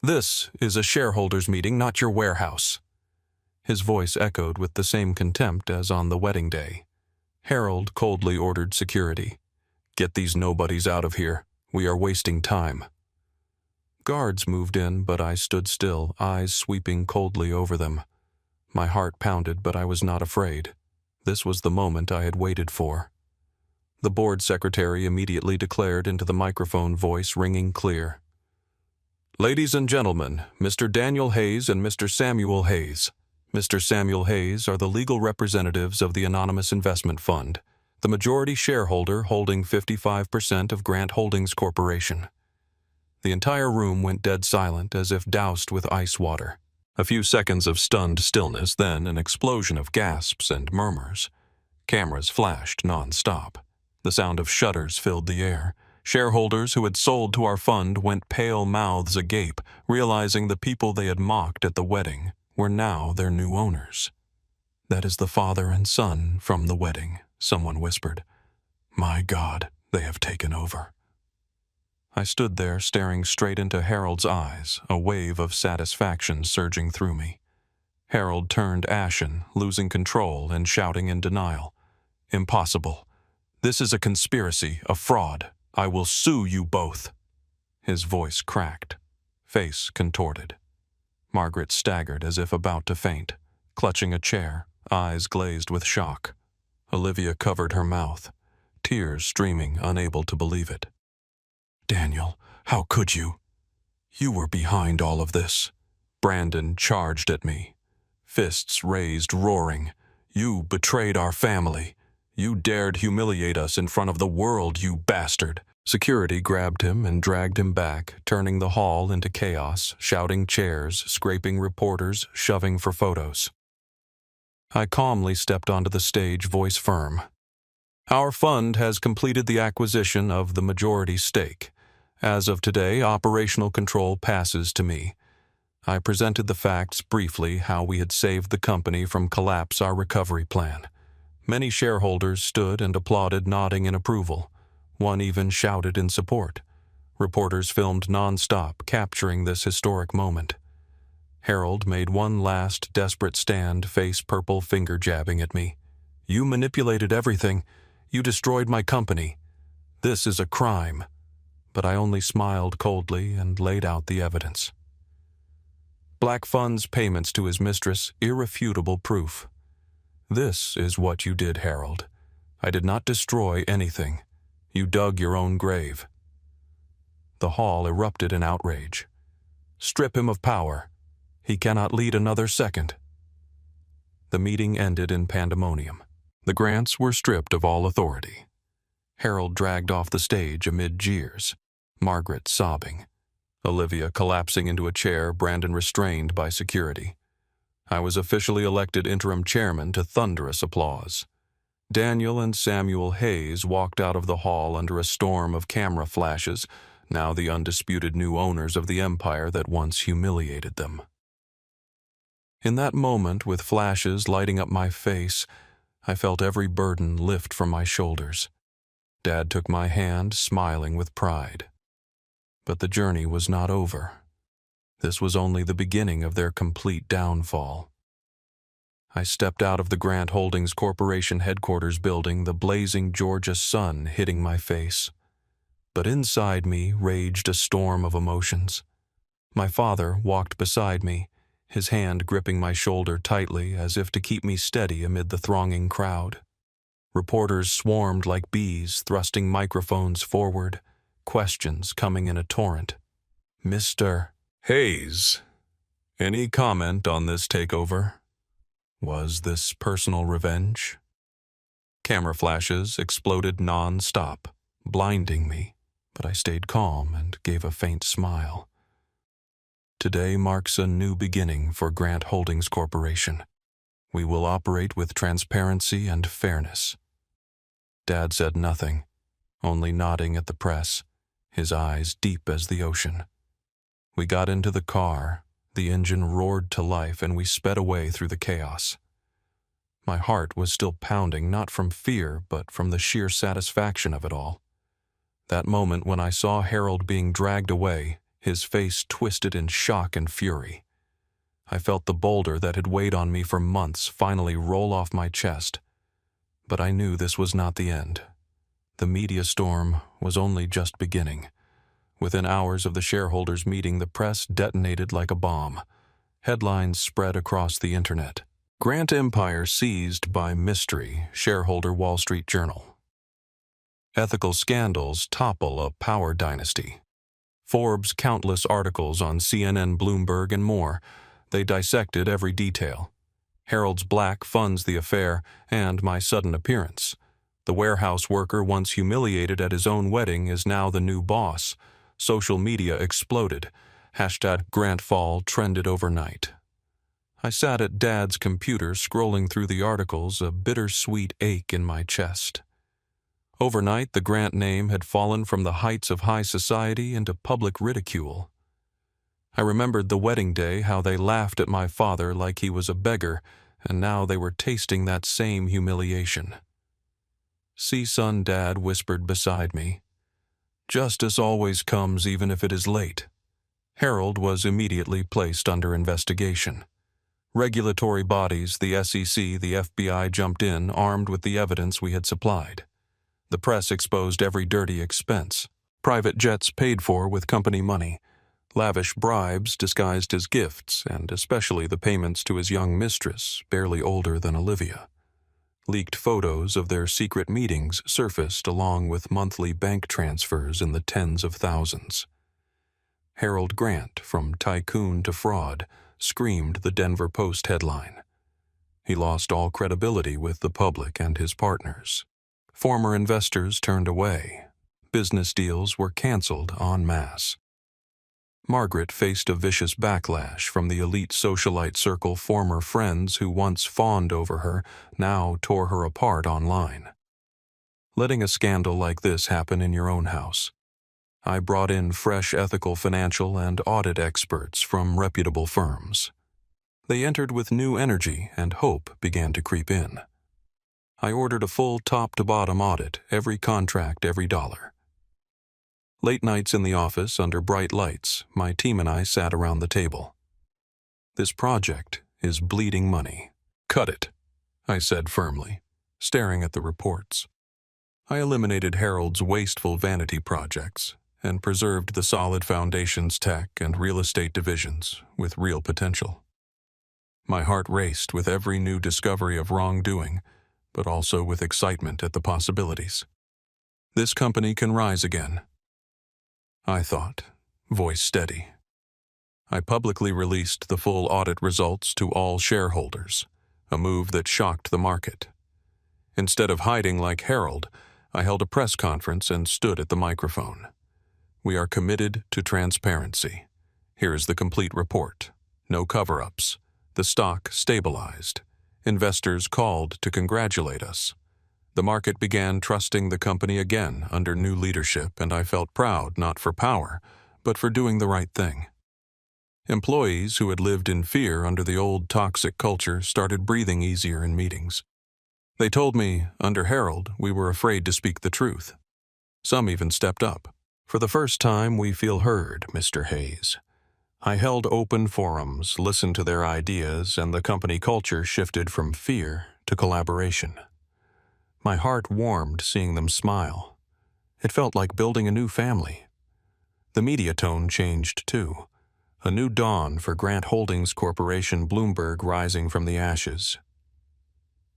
This is a shareholders' meeting, not your warehouse." His voice echoed with the same contempt as on the wedding day. Harold coldly ordered security. "Get these nobodies out of here. We are wasting time." Guards moved in, but I stood still, eyes sweeping coldly over them. My heart pounded, but I was not afraid. This was the moment I had waited for. The board secretary immediately declared into the microphone, voice ringing clear. "Ladies and gentlemen, Mr. Daniel Hayes and Mr. Samuel Hayes. Mr. Samuel Hayes are the legal representatives of the Anonymous Investment Fund, the majority shareholder holding 55% of Grant Holdings Corporation." The entire room went dead silent, as if doused with ice water. A few seconds of stunned stillness, then an explosion of gasps and murmurs. Cameras flashed non-stop. The sound of shutters filled the air. Shareholders who had sold to our fund went pale mouths agape, realizing the people they had mocked at the wedding were now their new owners. "That is the father and son from the wedding," someone whispered. "My God, they have taken over." I stood there staring straight into Harold's eyes, a wave of satisfaction surging through me. Harold turned ashen, losing control and shouting in denial. "Impossible. This is a conspiracy, a fraud. I will sue you both." His voice cracked, face contorted. Margaret staggered as if about to faint, clutching a chair, eyes glazed with shock. Olivia covered her mouth, tears streaming, unable to believe it. "Daniel, how could you? You were behind all of this." Brandon charged at me, fists raised, roaring. "You betrayed our family. You dared humiliate us in front of the world, you bastard." Security grabbed him and dragged him back, turning the hall into chaos, shouting chairs, scraping reporters, shoving for photos. I calmly stepped onto the stage, voice firm. "Our fund has completed the acquisition of the majority stake. As of today, operational control passes to me." I presented the facts briefly, how we had saved the company from collapse, our recovery plan. Many shareholders stood and applauded, nodding in approval. One even shouted in support. Reporters filmed non-stop, capturing this historic moment. Harold made one last desperate stand, face purple, finger jabbing at me. "You manipulated everything. You destroyed my company. This is a crime." But I only smiled coldly and laid out the evidence. Black Fund's payments to his mistress, irrefutable proof. "This is what you did, Harold. I did not destroy anything. You dug your own grave." The hall erupted in outrage. "Strip him of power. He cannot lead another second." The meeting ended in pandemonium. The Grants were stripped of all authority. Harold dragged off the stage amid jeers, Margaret sobbing, Olivia collapsing into a chair, Brandon restrained by security. I was officially elected interim chairman to thunderous applause. Daniel and Samuel Hayes walked out of the hall under a storm of camera flashes, now the undisputed new owners of the empire that once humiliated them. In that moment, with flashes lighting up my face, I felt every burden lift from my shoulders. Dad took my hand, smiling with pride. But the journey was not over. This was only the beginning of their complete downfall. I stepped out of the Grant Holdings Corporation headquarters building, the blazing Georgia sun hitting my face. But inside me raged a storm of emotions. My father walked beside me, his hand gripping my shoulder tightly as if to keep me steady amid the thronging crowd. Reporters swarmed like bees, thrusting microphones forward, questions coming in a torrent. "Mr. Hayes, any comment on this takeover? Was this personal revenge?" Camera flashes exploded non-stop, blinding me, but I stayed calm and gave a faint smile. Today marks a new beginning for Grant Holdings Corporation. We will operate with transparency and fairness. Dad said nothing, only nodding at the press, his eyes deep as the ocean. We got into the car, the engine roared to life, and we sped away through the chaos. My heart was still pounding, not from fear, but from the sheer satisfaction of it all. That moment when I saw Harold being dragged away, his face twisted in shock and fury. I felt the boulder that had weighed on me for months finally roll off my chest. But I knew this was not the end. The media storm was only just beginning. Within hours of the shareholders' meeting, the press detonated like a bomb. Headlines spread across the internet. Grant Empire seized by mystery, shareholder Wall Street Journal. Ethical scandals topple a power dynasty. Forbes' countless articles on CNN, Bloomberg, and more. They dissected every detail. Harold's black funds the affair, and my sudden appearance. The warehouse worker once humiliated at his own wedding is now the new boss. Social media exploded. #GrantFall trended overnight. I sat at Dad's computer scrolling through the articles, a bittersweet ache in my chest. Overnight, the Grant name had fallen from the heights of high society into public ridicule. I remembered the wedding day, how they laughed at my father like he was a beggar, and now they were tasting that same humiliation. "See, son," Dad whispered beside me. "Justice always comes even if it is late." Harold was immediately placed under investigation. Regulatory bodies, the SEC, the FBI jumped in, armed with the evidence we had supplied. The press exposed every dirty expense. Private jets paid for with company money, lavish bribes disguised as gifts, and especially the payments to his young mistress, barely older than Olivia. Leaked photos of their secret meetings surfaced along with monthly bank transfers in the tens of thousands. Harold Grant, from tycoon to fraud, screamed the Denver Post headline. He lost all credibility with the public and his partners. Former investors turned away. Business deals were canceled en masse. Margaret faced a vicious backlash from the elite socialite circle. Former friends who once fawned over her now tore her apart online. Letting a scandal like this happen in your own house. I brought in fresh ethical, financial, and audit experts from reputable firms. They entered with new energy, and hope began to creep in. I ordered a full top-to-bottom audit, every contract, every dollar. Late nights in the office, under bright lights, my team and I sat around the table. "This project is bleeding money. Cut it," I said firmly, staring at the reports. I eliminated Harold's wasteful vanity projects and preserved the solid foundations, tech, and real estate divisions with real potential. My heart raced with every new discovery of wrongdoing, but also with excitement at the possibilities. This company can rise again, I thought, voice steady. I publicly released the full audit results to all shareholders, a move that shocked the market. Instead of hiding like Harold, I held a press conference and stood at the microphone. "We are committed to transparency. Here is the complete report. No cover-ups. The stock stabilized. Investors called to congratulate us. The market began trusting the company again under new leadership, and I felt proud not for power, but for doing the right thing." Employees who had lived in fear under the old toxic culture started breathing easier in meetings. They told me, under Harold, we were afraid to speak the truth. Some even stepped up. "For the first time, we feel heard, Mr. Hayes." I held open forums, listened to their ideas, and the company culture shifted from fear to collaboration. My heart warmed seeing them smile. It felt like building a new family. The media tone changed too. A new dawn for Grant Holdings Corporation, Bloomberg rising from the ashes.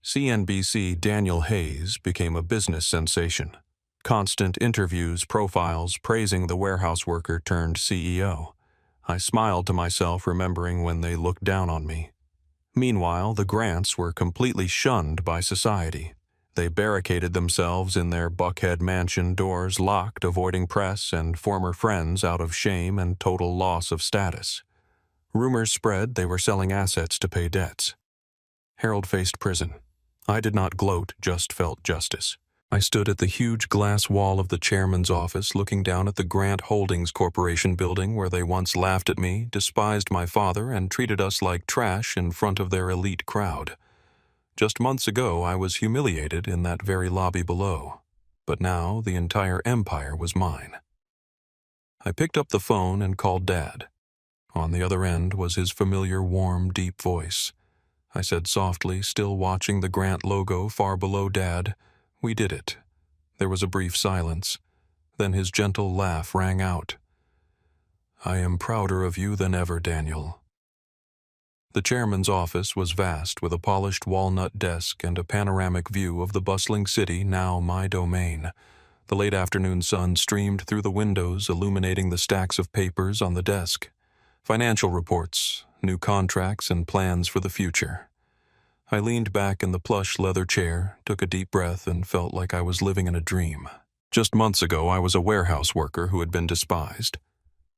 CNBC Daniel Hayes became a business sensation. Constant interviews, profiles praising the warehouse worker turned CEO. I smiled to myself, remembering when they looked down on me. Meanwhile, the Grants were completely shunned by society. They barricaded themselves in their Buckhead mansion, doors locked, avoiding press and former friends out of shame and total loss of status. Rumors spread they were selling assets to pay debts. Harold faced prison. I did not gloat, just felt justice. I stood at the huge glass wall of the chairman's office, looking down at the Grant Holdings Corporation building where they once laughed at me, despised my father, and treated us like trash in front of their elite crowd. Just months ago, I was humiliated in that very lobby below, but now the entire empire was mine. I picked up the phone and called Dad. On the other end was his familiar, warm, deep voice. I said softly, still watching the Grant logo far below Dad, "We did it." There was a brief silence. Then his gentle laugh rang out. "I am prouder of you than ever, Daniel." The chairman's office was vast, with a polished walnut desk and a panoramic view of the bustling city, now my domain. The late afternoon sun streamed through the windows, illuminating the stacks of papers on the desk. Financial reports, new contracts, and plans for the future. I leaned back in the plush leather chair, took a deep breath, and felt like I was living in a dream. Just months ago, I was a warehouse worker who had been despised.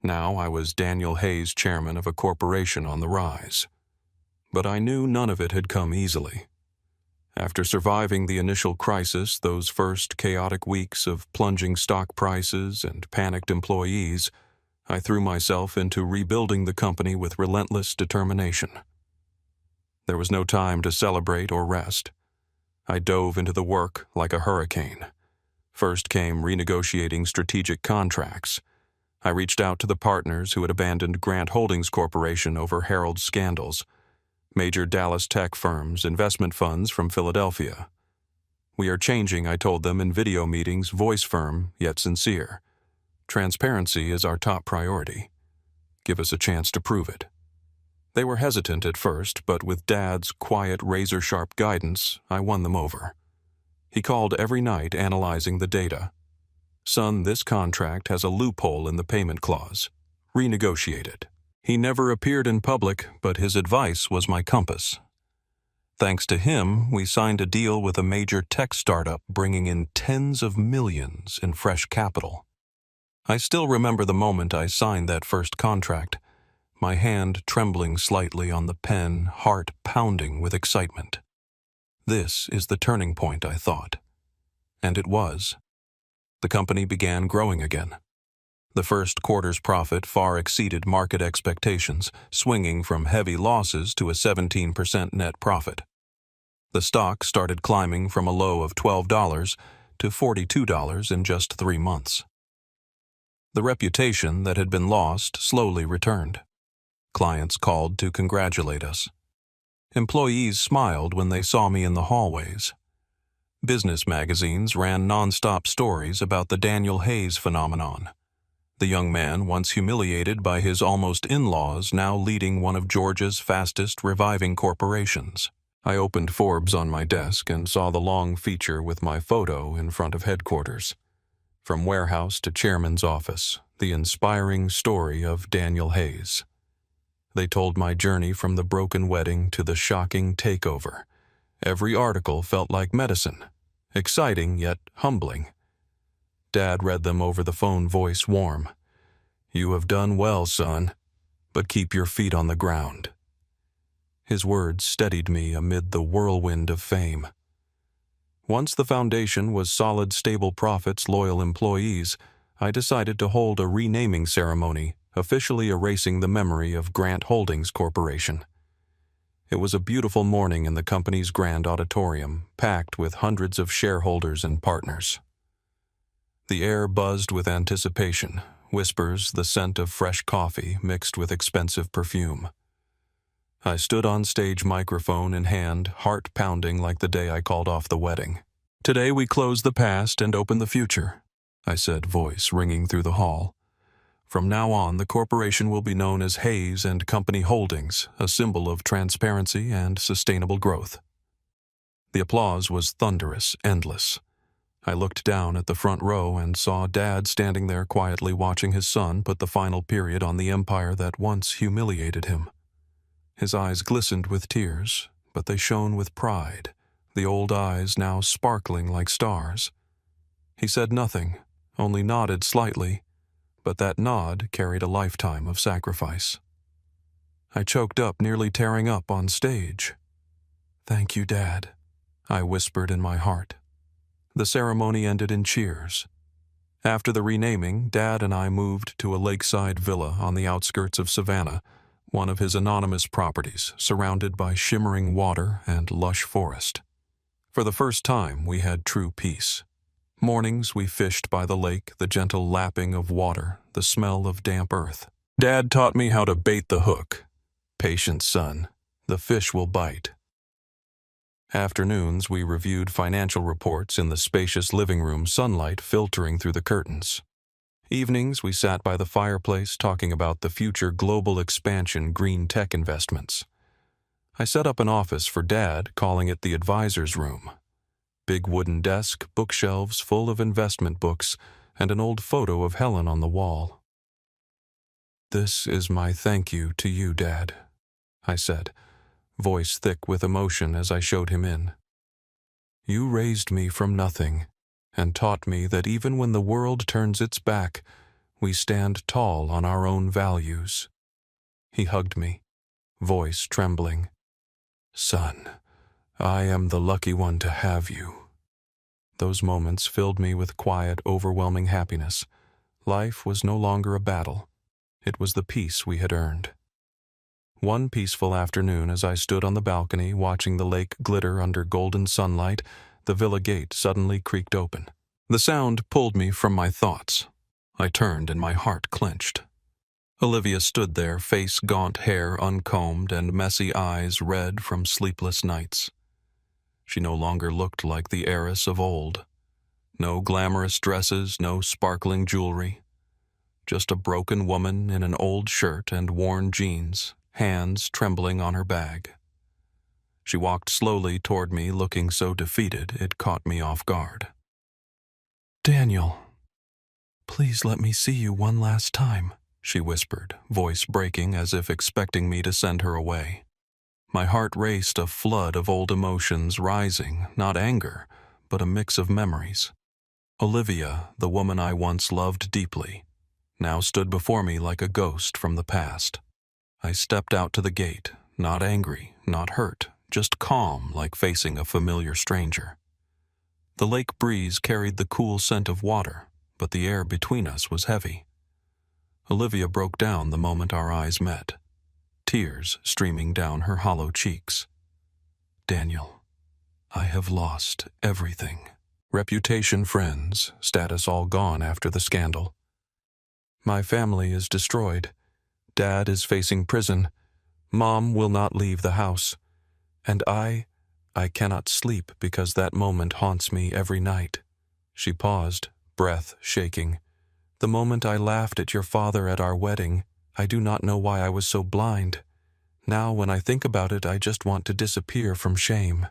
Now I was Daniel Hayes, chairman of a corporation on the rise. But I knew none of it had come easily. After surviving the initial crisis, those first chaotic weeks of plunging stock prices and panicked employees, I threw myself into rebuilding the company with relentless determination. There was no time to celebrate or rest. I dove into the work like a hurricane. First came renegotiating strategic contracts. I reached out to the partners who had abandoned Grant Holdings Corporation over Herald scandals, major Dallas tech firms, investment funds from Philadelphia. We are changing, I told them in video meetings, voice firm yet sincere. Transparency is our top priority. Give us a chance to prove it. They were hesitant at first, but with Dad's quiet, razor-sharp guidance, I won them over. He called every night analyzing the data. Son, this contract has a loophole in the payment clause. Renegotiate it. He never appeared in public, but his advice was my compass. Thanks to him, we signed a deal with a major tech startup bringing in tens of millions in fresh capital. I still remember the moment I signed that first contract, my hand trembling slightly on the pen, heart pounding with excitement. This is the turning point, I thought. And it was. The company began growing again. The first quarter's profit far exceeded market expectations, swinging from heavy losses to a 17% net profit. The stock started climbing from a low of $12 to $42 in just 3 months. The reputation that had been lost slowly returned. Clients called to congratulate us. Employees smiled when they saw me in the hallways. Business magazines ran nonstop stories about the Daniel Hayes phenomenon. The young man, once humiliated by his almost in-laws, now leading one of Georgia's fastest reviving corporations. I opened Forbes on my desk and saw the long feature with my photo in front of headquarters. From warehouse to chairman's office, the inspiring story of Daniel Hayes. They told my journey from the broken wedding to the shocking takeover. Every article felt like medicine, exciting yet humbling. Dad read them over the phone, voice warm. You have done well, son, but keep your feet on the ground. His words steadied me amid the whirlwind of fame. Once the foundation was solid, stable profits, loyal employees, I decided to hold a renaming ceremony, officially erasing the memory of Grant Holdings Corporation. It was a beautiful morning in the company's grand auditorium, packed with hundreds of shareholders and partners. The air buzzed with anticipation, whispers, the scent of fresh coffee mixed with expensive perfume. I stood on stage, microphone in hand, heart pounding like the day I called off the wedding. Today we close the past and open the future, I said, voice ringing through the hall. From now on, the corporation will be known as Hayes and Company Holdings, a symbol of transparency and sustainable growth. The applause was thunderous, endless. I looked down at the front row and saw Dad standing there quietly watching his son put the final period on the empire that once humiliated him. His eyes glistened with tears, but they shone with pride, the old eyes now sparkling like stars. He said nothing, only nodded slightly, but that nod carried a lifetime of sacrifice. I choked up, nearly tearing up on stage. Thank you, Dad, I whispered in my heart. The ceremony ended in cheers. After the renaming, Dad and I moved to a lakeside villa on the outskirts of Savannah, one of his anonymous properties, surrounded by shimmering water and lush forest. For the first time, we had true peace. Mornings we fished by the lake, the gentle lapping of water, the smell of damp earth. Dad taught me how to bait the hook. Patience, son. The fish will bite. Afternoons we reviewed financial reports in the spacious living room, sunlight filtering through the curtains. Evenings we sat by the fireplace talking about the future global expansion green tech investments. I set up an office for Dad, calling it the advisor's room. Big wooden desk, bookshelves full of investment books, and an old photo of Helen on the wall. This is my thank you to you, Dad, I said, voice thick with emotion as I showed him in. You raised me from nothing and taught me that even when the world turns its back, we stand tall on our own values. He hugged me, voice trembling. Son, I am the lucky one to have you. Those moments filled me with quiet, overwhelming happiness. Life was no longer a battle. It was the peace we had earned. One peaceful afternoon, as I stood on the balcony watching the lake glitter under golden sunlight, the villa gate suddenly creaked open. The sound pulled me from my thoughts. I turned and my heart clenched. Olivia stood there, face gaunt, hair uncombed, and messy eyes red from sleepless nights. She no longer looked like the heiress of old. No glamorous dresses, no sparkling jewelry. Just a broken woman in an old shirt and worn jeans, hands trembling on her bag. She walked slowly toward me, looking so defeated it caught me off guard. "Daniel, please let me see you one last time," she whispered, voice breaking as if expecting me to send her away. My heart raced, a flood of old emotions rising, not anger, but a mix of memories. Olivia, the woman I once loved deeply, now stood before me like a ghost from the past. I stepped out to the gate, not angry, not hurt, just calm, like facing a familiar stranger. The lake breeze carried the cool scent of water, but the air between us was heavy. Olivia broke down the moment our eyes met, tears streaming down her hollow cheeks. "Daniel, I have lost everything. Reputation, friends, status all gone after the scandal. My family is destroyed. Dad is facing prison. Mom will not leave the house. And I cannot sleep because that moment haunts me every night." She paused, breath shaking. "The moment I laughed at your father at our wedding, I do not know why I was so blind. Now when I think about it, I just want to disappear from shame.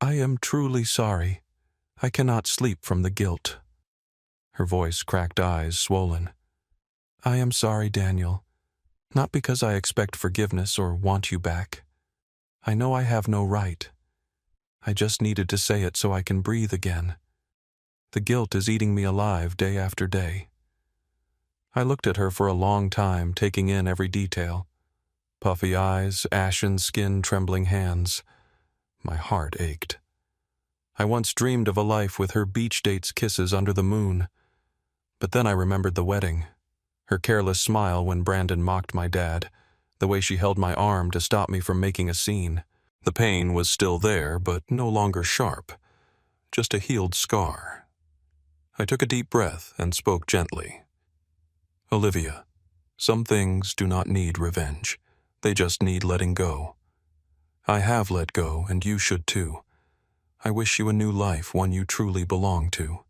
I am truly sorry. I cannot sleep from the guilt." Her voice cracked, eyes swollen. "I am sorry, Daniel. Not because I expect forgiveness or want you back. I know I have no right. I just needed to say it so I can breathe again. The guilt is eating me alive day after day." I looked at her for a long time, taking in every detail. Puffy eyes, ashen skin, trembling hands. My heart ached. I once dreamed of a life with her beach dates, kisses under the moon. But then I remembered the wedding. Her careless smile when Brandon mocked my dad. The way she held my arm to stop me from making a scene. The pain was still there, but no longer sharp. Just a healed scar. I took a deep breath and spoke gently. "Olivia, some things do not need revenge. They just need letting go. I have let go, and you should too. I wish you a new life, one you truly belong to."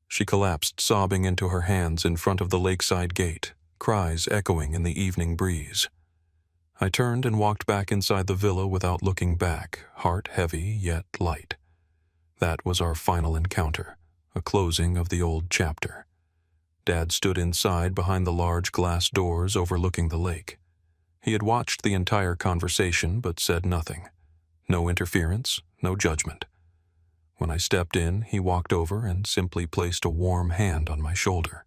She collapsed, sobbing into her hands in front of the lakeside gate, cries echoing in the evening breeze. I turned and walked back inside the villa without looking back, heart heavy yet light. That was our final encounter, a closing of the old chapter. Dad stood inside behind the large glass doors overlooking the lake. He had watched the entire conversation but said nothing. No interference, no judgment. When I stepped in, he walked over and simply placed a warm hand on my shoulder.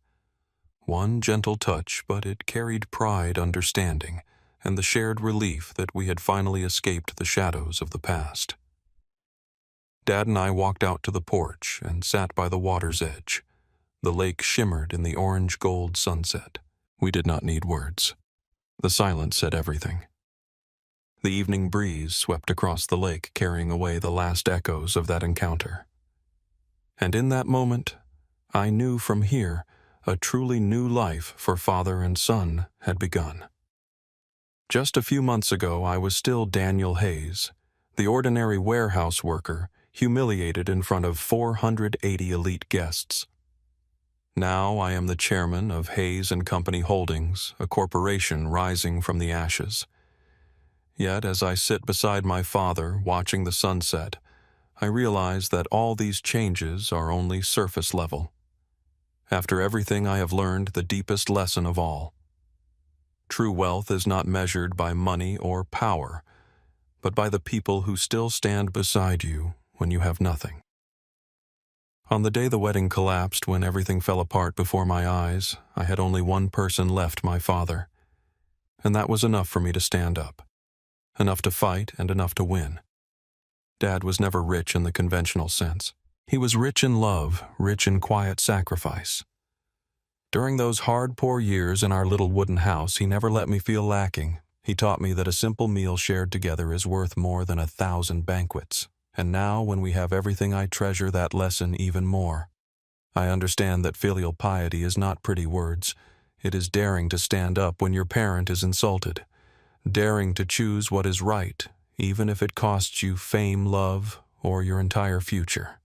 One gentle touch, but it carried pride, understanding, and the shared relief that we had finally escaped the shadows of the past. Dad and I walked out to the porch and sat by the water's edge. The lake shimmered in the orange-gold sunset. We did not need words. The silence said everything. The evening breeze swept across the lake, carrying away the last echoes of that encounter. And in that moment, I knew from here a truly new life for father and son had begun. Just a few months ago, I was still Daniel Hayes, the ordinary warehouse worker, humiliated in front of 480 elite guests. Now I am the chairman of Hayes and Company Holdings, a corporation rising from the ashes. Yet as I sit beside my father, watching the sunset, I realize that all these changes are only surface level. After everything I have learned the deepest lesson of all. True wealth is not measured by money or power, but by the people who still stand beside you when you have nothing. On the day the wedding collapsed, when everything fell apart before my eyes, I had only one person left, my father. And that was enough for me to stand up. enough to fight and enough to win. Dad was never rich in the conventional sense. He was rich in love, rich in quiet sacrifice. During those hard, poor years in our little wooden house, he never let me feel lacking. He taught me that a simple meal shared together is worth more than 1,000 banquets. And now, when we have everything, I treasure that lesson even more. I understand that filial piety is not pretty words. It is daring to stand up when your parent is insulted, daring to choose what is right, even if it costs you fame, love, or your entire future.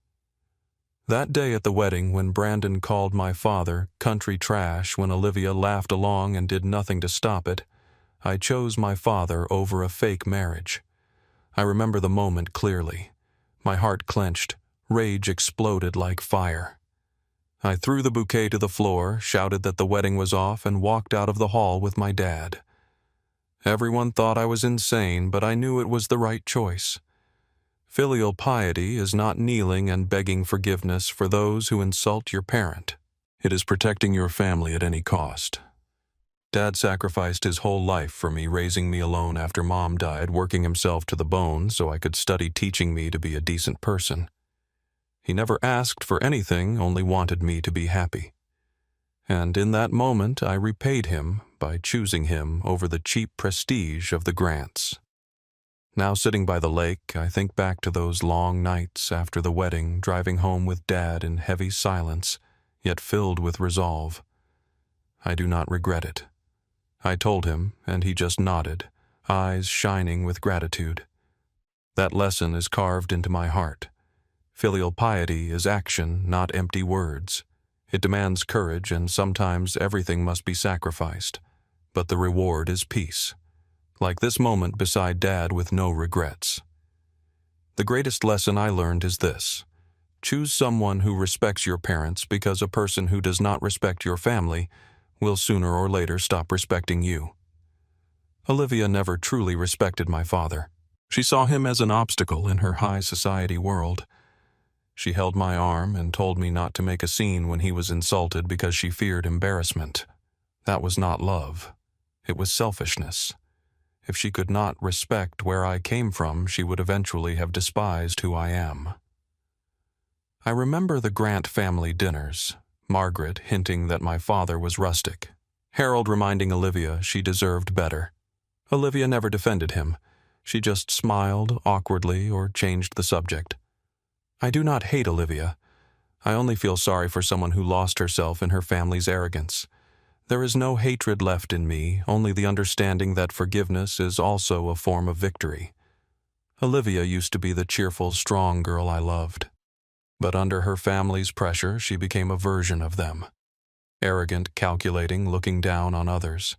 That day at the wedding, when Brandon called my father country trash when Olivia laughed along and did nothing to stop it, I chose my father over a fake marriage. I remember the moment clearly. My heart clenched, rage exploded like fire. I threw the bouquet to the floor, shouted that the wedding was off, and walked out of the hall with my dad. Everyone thought I was insane, but I knew it was the right choice. Filial piety is not kneeling and begging forgiveness for those who insult your parent. It is protecting your family at any cost. Dad sacrificed his whole life for me, raising me alone after Mom died, working himself to the bone so I could study, teaching me to be a decent person. He never asked for anything, only wanted me to be happy. And in that moment, I repaid him by choosing him over the cheap prestige of the Grants. Now, sitting by the lake, I think back to those long nights after the wedding, driving home with Dad in heavy silence, yet filled with resolve. I do not regret it. I told him, and he just nodded, eyes shining with gratitude. That lesson is carved into my heart. Filial piety is action, not empty words. It demands courage, and sometimes everything must be sacrificed. But the reward is peace. Like this moment beside Dad with no regrets. The greatest lesson I learned is this. Choose someone who respects your parents, because a person who does not respect your family will sooner or later stop respecting you. Olivia never truly respected my father. She saw him as an obstacle in her high society world. She held my arm and told me not to make a scene when he was insulted because she feared embarrassment. That was not love. It was selfishness. If she could not respect where I came from, she would eventually have despised who I am. I remember the Grant family dinners, Margaret hinting that my father was rustic, Harold reminding Olivia she deserved better. Olivia never defended him. She just smiled awkwardly or changed the subject. I do not hate Olivia. I only feel sorry for someone who lost herself in her family's arrogance. There is no hatred left in me, only the understanding that forgiveness is also a form of victory. Olivia used to be the cheerful, strong girl I loved. But under her family's pressure, she became a version of them. Arrogant, calculating, looking down on others.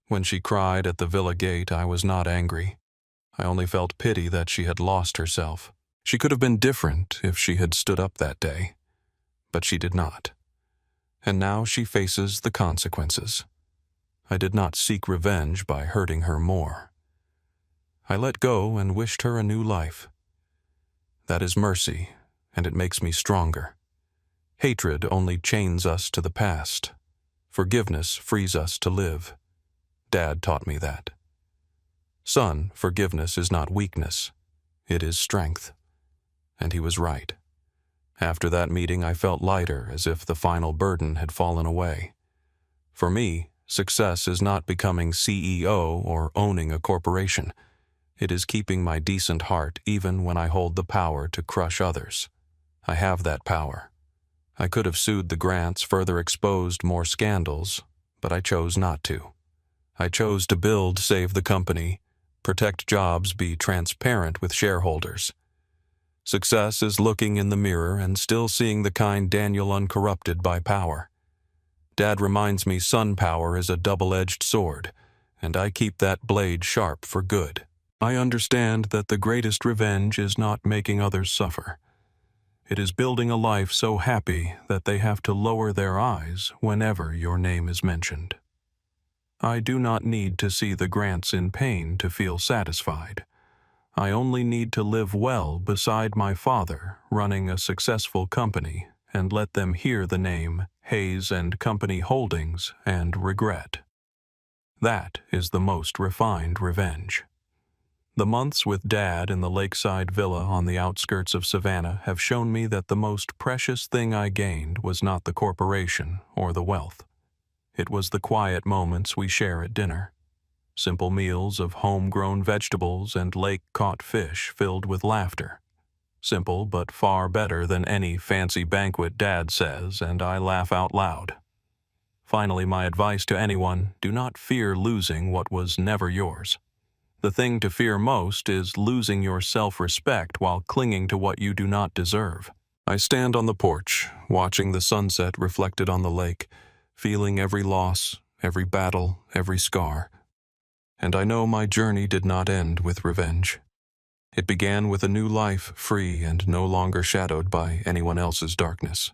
When she cried at the villa gate, I was not angry. I only felt pity that she had lost herself. She could have been different if she had stood up that day. But she did not. And now she faces the consequences. I did not seek revenge by hurting her more. I let go and wished her a new life. That is mercy, and it makes me stronger. Hatred only chains us to the past. Forgiveness frees us to live. Dad taught me that. Son, forgiveness is not weakness. It is strength. And he was right. After that meeting, I felt lighter, as if the final burden had fallen away. For me, success is not becoming CEO or owning a corporation. It is keeping my decent heart even when I hold the power to crush others. I have that power. I could have sued the Grants, further exposed more scandals, but I chose not to. I chose to build, save the company, protect jobs, be transparent with shareholders. Success is looking in the mirror and still seeing the kind Daniel uncorrupted by power. Dad reminds me son power is a double-edged sword, and I keep that blade sharp for good. I understand that the greatest revenge is not making others suffer. It is building a life so happy that they have to lower their eyes whenever your name is mentioned. I do not need to see the Grants in pain to feel satisfied. I only need to live well beside my father, running a successful company, and let them hear the name Hayes and Company Holdings and regret. That is the most refined revenge. The months with Dad in the lakeside villa on the outskirts of Savannah have shown me that the most precious thing I gained was not the corporation or the wealth. It was the quiet moments we share at dinner. Simple meals of homegrown vegetables and lake-caught fish filled with laughter. Simple, but far better than any fancy banquet, Dad says, and I laugh out loud. Finally, my advice to anyone: do not fear losing what was never yours. The thing to fear most is losing your self-respect while clinging to what you do not deserve. I stand on the porch, watching the sunset reflected on the lake, feeling every loss, every battle, every scar. And I know my journey did not end with revenge. It began with a new life, free and no longer shadowed by anyone else's darkness.